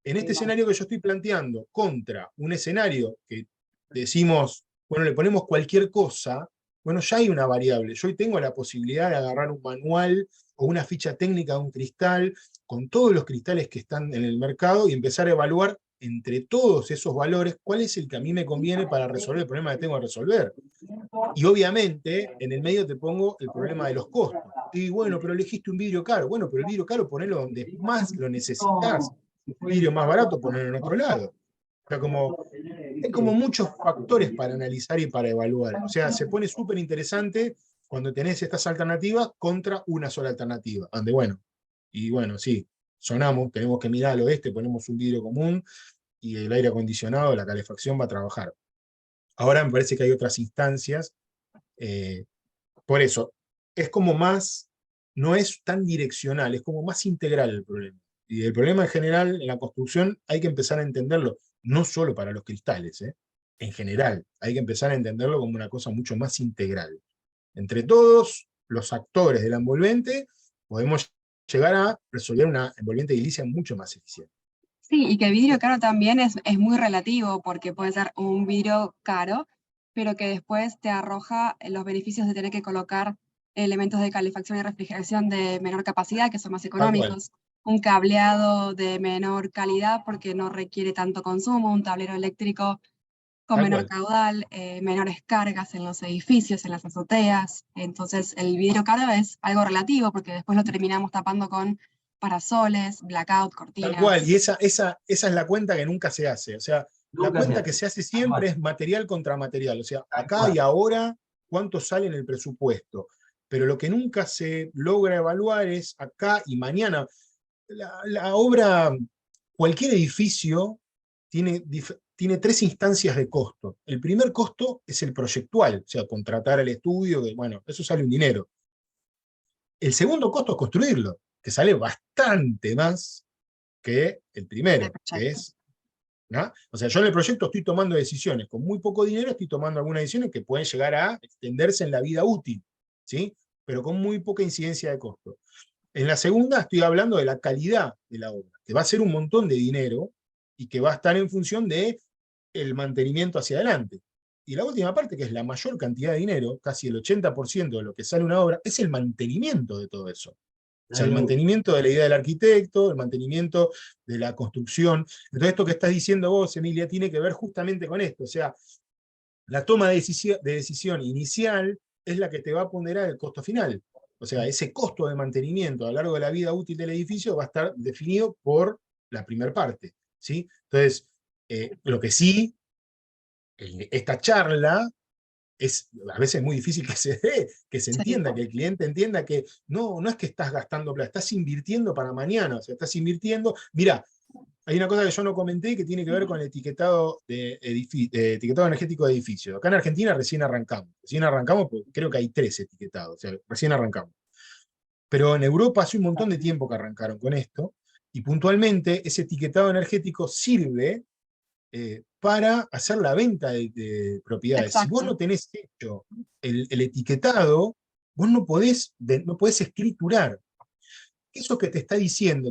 en este escenario que yo estoy planteando, contra un escenario que decimos, bueno, le ponemos cualquier cosa, bueno, ya hay una variable. Yo hoy tengo la posibilidad de agarrar un manual o una ficha técnica de un cristal con todos los cristales que están en el mercado y empezar a evaluar entre todos esos valores cuál es el que a mí me conviene para resolver el problema que tengo que resolver. Y obviamente, en el medio te pongo el problema de los costos. Y bueno, pero elegiste un vidrio caro. Bueno, pero el vidrio caro ponelo donde más lo necesitas. El vidrio más barato ponerlo en otro lado. O sea, hay como muchos factores para analizar y para evaluar. O sea, se pone súper interesante cuando tenés estas alternativas contra una sola alternativa. Donde, bueno, sí, sonamos, tenemos que mirar al oeste, ponemos un vidrio común y el aire acondicionado, la calefacción va a trabajar. Ahora me parece que hay otras instancias. Por eso, es como más, no es tan direccional, es como más integral el problema. Y el problema en general en la construcción hay que empezar a entenderlo, no solo para los cristales. en general. Hay que empezar a entenderlo como una cosa mucho más integral. Entre todos los actores del envolvente podemos llegar a resolver una envolvente edilicia mucho más eficiente. Sí, y que el vidrio caro también es muy relativo, porque puede ser un vidrio caro, pero que después te arroja los beneficios de tener que colocar elementos de calefacción y refrigeración de menor capacidad, que son más Tal cual. económicos, un cableado de menor calidad porque no requiere tanto consumo, un tablero eléctrico con Tal menor cual. caudal, menores cargas en los edificios, en las azoteas. Entonces el vidrio caro es algo relativo porque después lo terminamos tapando con parasoles, blackout, Tal cual, cortinas. y esa es la cuenta que nunca se hace. O sea, la Nunca se cuenta hace. que se hace Tal siempre cual, es material contra material. O sea, tal acá cual. y ahora, cuánto sale en el presupuesto. Pero lo que nunca se logra evaluar es acá y mañana. La obra, cualquier edificio tiene tres instancias de costo. El primer costo es el proyectual, o sea, contratar el estudio, que, bueno, eso sale un dinero. El segundo costo es construirlo, que sale bastante más que el El primero, que proyecto. es, ¿no? O sea, yo en el proyecto estoy tomando decisiones, con muy poco dinero estoy tomando algunas decisiones que pueden llegar a extenderse en la vida útil, ¿sí? Pero con muy poca incidencia de costo. En la segunda estoy hablando de la calidad de la obra, que va a ser un montón de dinero y que va a estar en función de el mantenimiento hacia adelante. Y la última parte, que es la mayor cantidad de dinero, casi el 80% de lo que sale una obra, es el mantenimiento de todo eso. O La sea, el luz. mantenimiento de la idea del arquitecto, el mantenimiento de la construcción. Entonces, esto que estás diciendo vos, Emilia, tiene que ver justamente con esto. O sea, la toma de decisión inicial es la que te va a ponderar el costo final. O sea, ese costo de mantenimiento a lo largo de la vida útil del edificio va a estar definido por la primera parte, ¿sí? Entonces, lo que sí, esta charla es a veces muy difícil que se dé, que se Sí. entienda, que el cliente entienda que no es que estás gastando plata, estás invirtiendo para mañana, o sea, estás invirtiendo. Mira, hay una cosa que yo no comenté que tiene que ver con el etiquetado, etiquetado energético de edificios. Acá en Argentina recién arrancamos porque creo que hay 3 etiquetados, o sea, recién arrancamos. Pero en Europa hace un montón de tiempo que arrancaron con esto, y puntualmente ese etiquetado energético sirve para hacer la venta de propiedades. Si vos Exacto. no tenés hecho el etiquetado, vos no podés escriturar. Eso que te está diciendo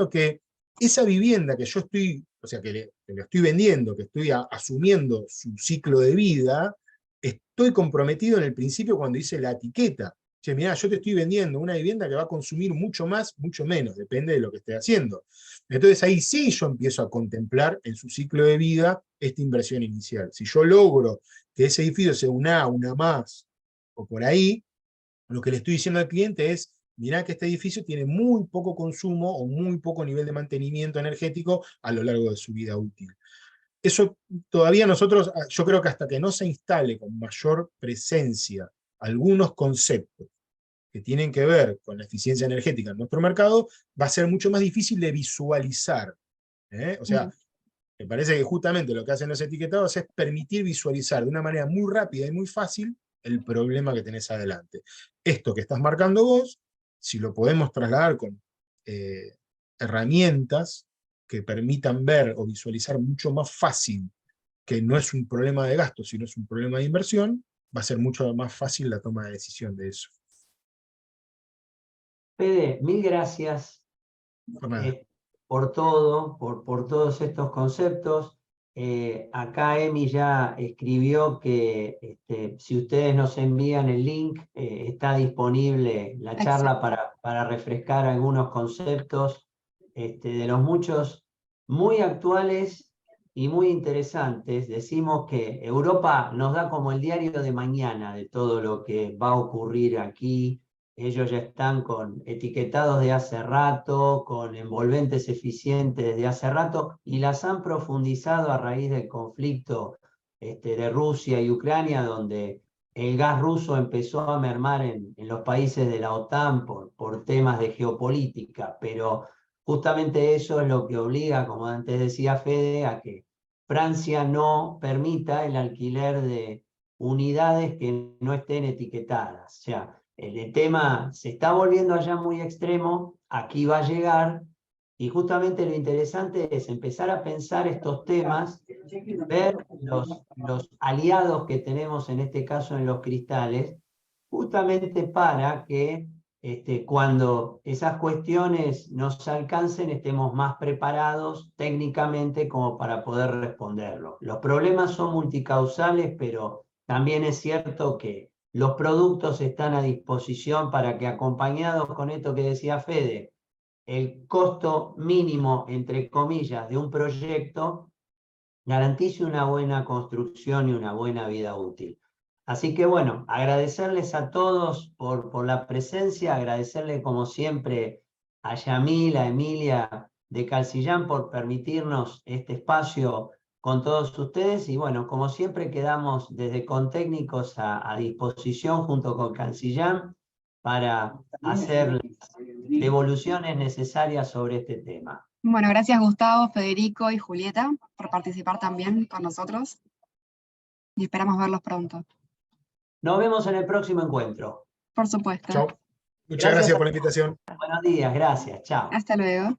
que esa vivienda que yo estoy, o sea, que le estoy vendiendo, que estoy asumiendo su ciclo de vida, estoy comprometido en el principio cuando hice la etiqueta. Che, mirá, yo te estoy vendiendo una vivienda que va a consumir mucho más, mucho menos, depende de lo que esté haciendo. Entonces ahí sí yo empiezo a contemplar en su ciclo de vida esta inversión inicial. Si yo logro que ese edificio sea una más, o por ahí, lo que le estoy diciendo al cliente es, mirá que este edificio tiene muy poco consumo o muy poco nivel de mantenimiento energético a lo largo de su vida útil. Eso todavía nosotros, yo creo que hasta que no se instale con mayor presencia algunos conceptos que tienen que ver con la eficiencia energética en nuestro mercado, va a ser mucho más difícil de visualizar. O sea, me parece que justamente lo que hacen los etiquetados es permitir visualizar de una manera muy rápida y muy fácil el problema que tenés adelante. Esto que estás marcando vos, si lo podemos trasladar con herramientas que permitan ver o visualizar mucho más fácil que no es un problema de gasto, sino es un problema de inversión, va a ser mucho más fácil la toma de decisión de eso. Fede, mil gracias Por nada. por todo, por todos estos conceptos. Acá Emi ya escribió que si ustedes nos envían el link, está disponible la charla Exacto. para refrescar algunos conceptos de los muchos muy actuales y muy interesantes. Decimos que Europa nos da como el diario de mañana de todo lo que va a ocurrir aquí. Ellos ya están con etiquetados de hace rato, con envolventes eficientes desde hace rato, y las han profundizado a raíz del conflicto de Rusia y Ucrania, donde el gas ruso empezó a mermar en los países de la OTAN por temas de geopolítica, pero justamente eso es lo que obliga, como antes decía Fede, a que Francia no permita el alquiler de unidades que no estén etiquetadas. O sea, el tema se está volviendo allá muy extremo, aquí va a llegar, Y justamente lo interesante es empezar a pensar estos temas, ver los aliados que tenemos en este caso en los cristales, justamente para que cuando esas cuestiones nos alcancen estemos más preparados técnicamente como para poder responderlo. Los problemas son multicausales, pero también es cierto que los productos están a disposición para que, acompañados con esto que decía Fede, el costo mínimo, entre comillas, de un proyecto garantice una buena construcción y una buena vida útil. Así que bueno, agradecerles a todos por la presencia, agradecerle como siempre a Yamil, a Emilia de Calcillán por permitirnos este espacio con todos ustedes y bueno, como siempre quedamos desde Contécnicos a disposición junto con Calcillán para hacer las devoluciones necesarias sobre este tema. Bueno, gracias Gustavo, Federico y Julieta por participar también con nosotros y esperamos verlos pronto. Nos vemos en el próximo encuentro. Por supuesto. Chao. Muchas gracias por la invitación. Buenos días, gracias, chao. Hasta luego.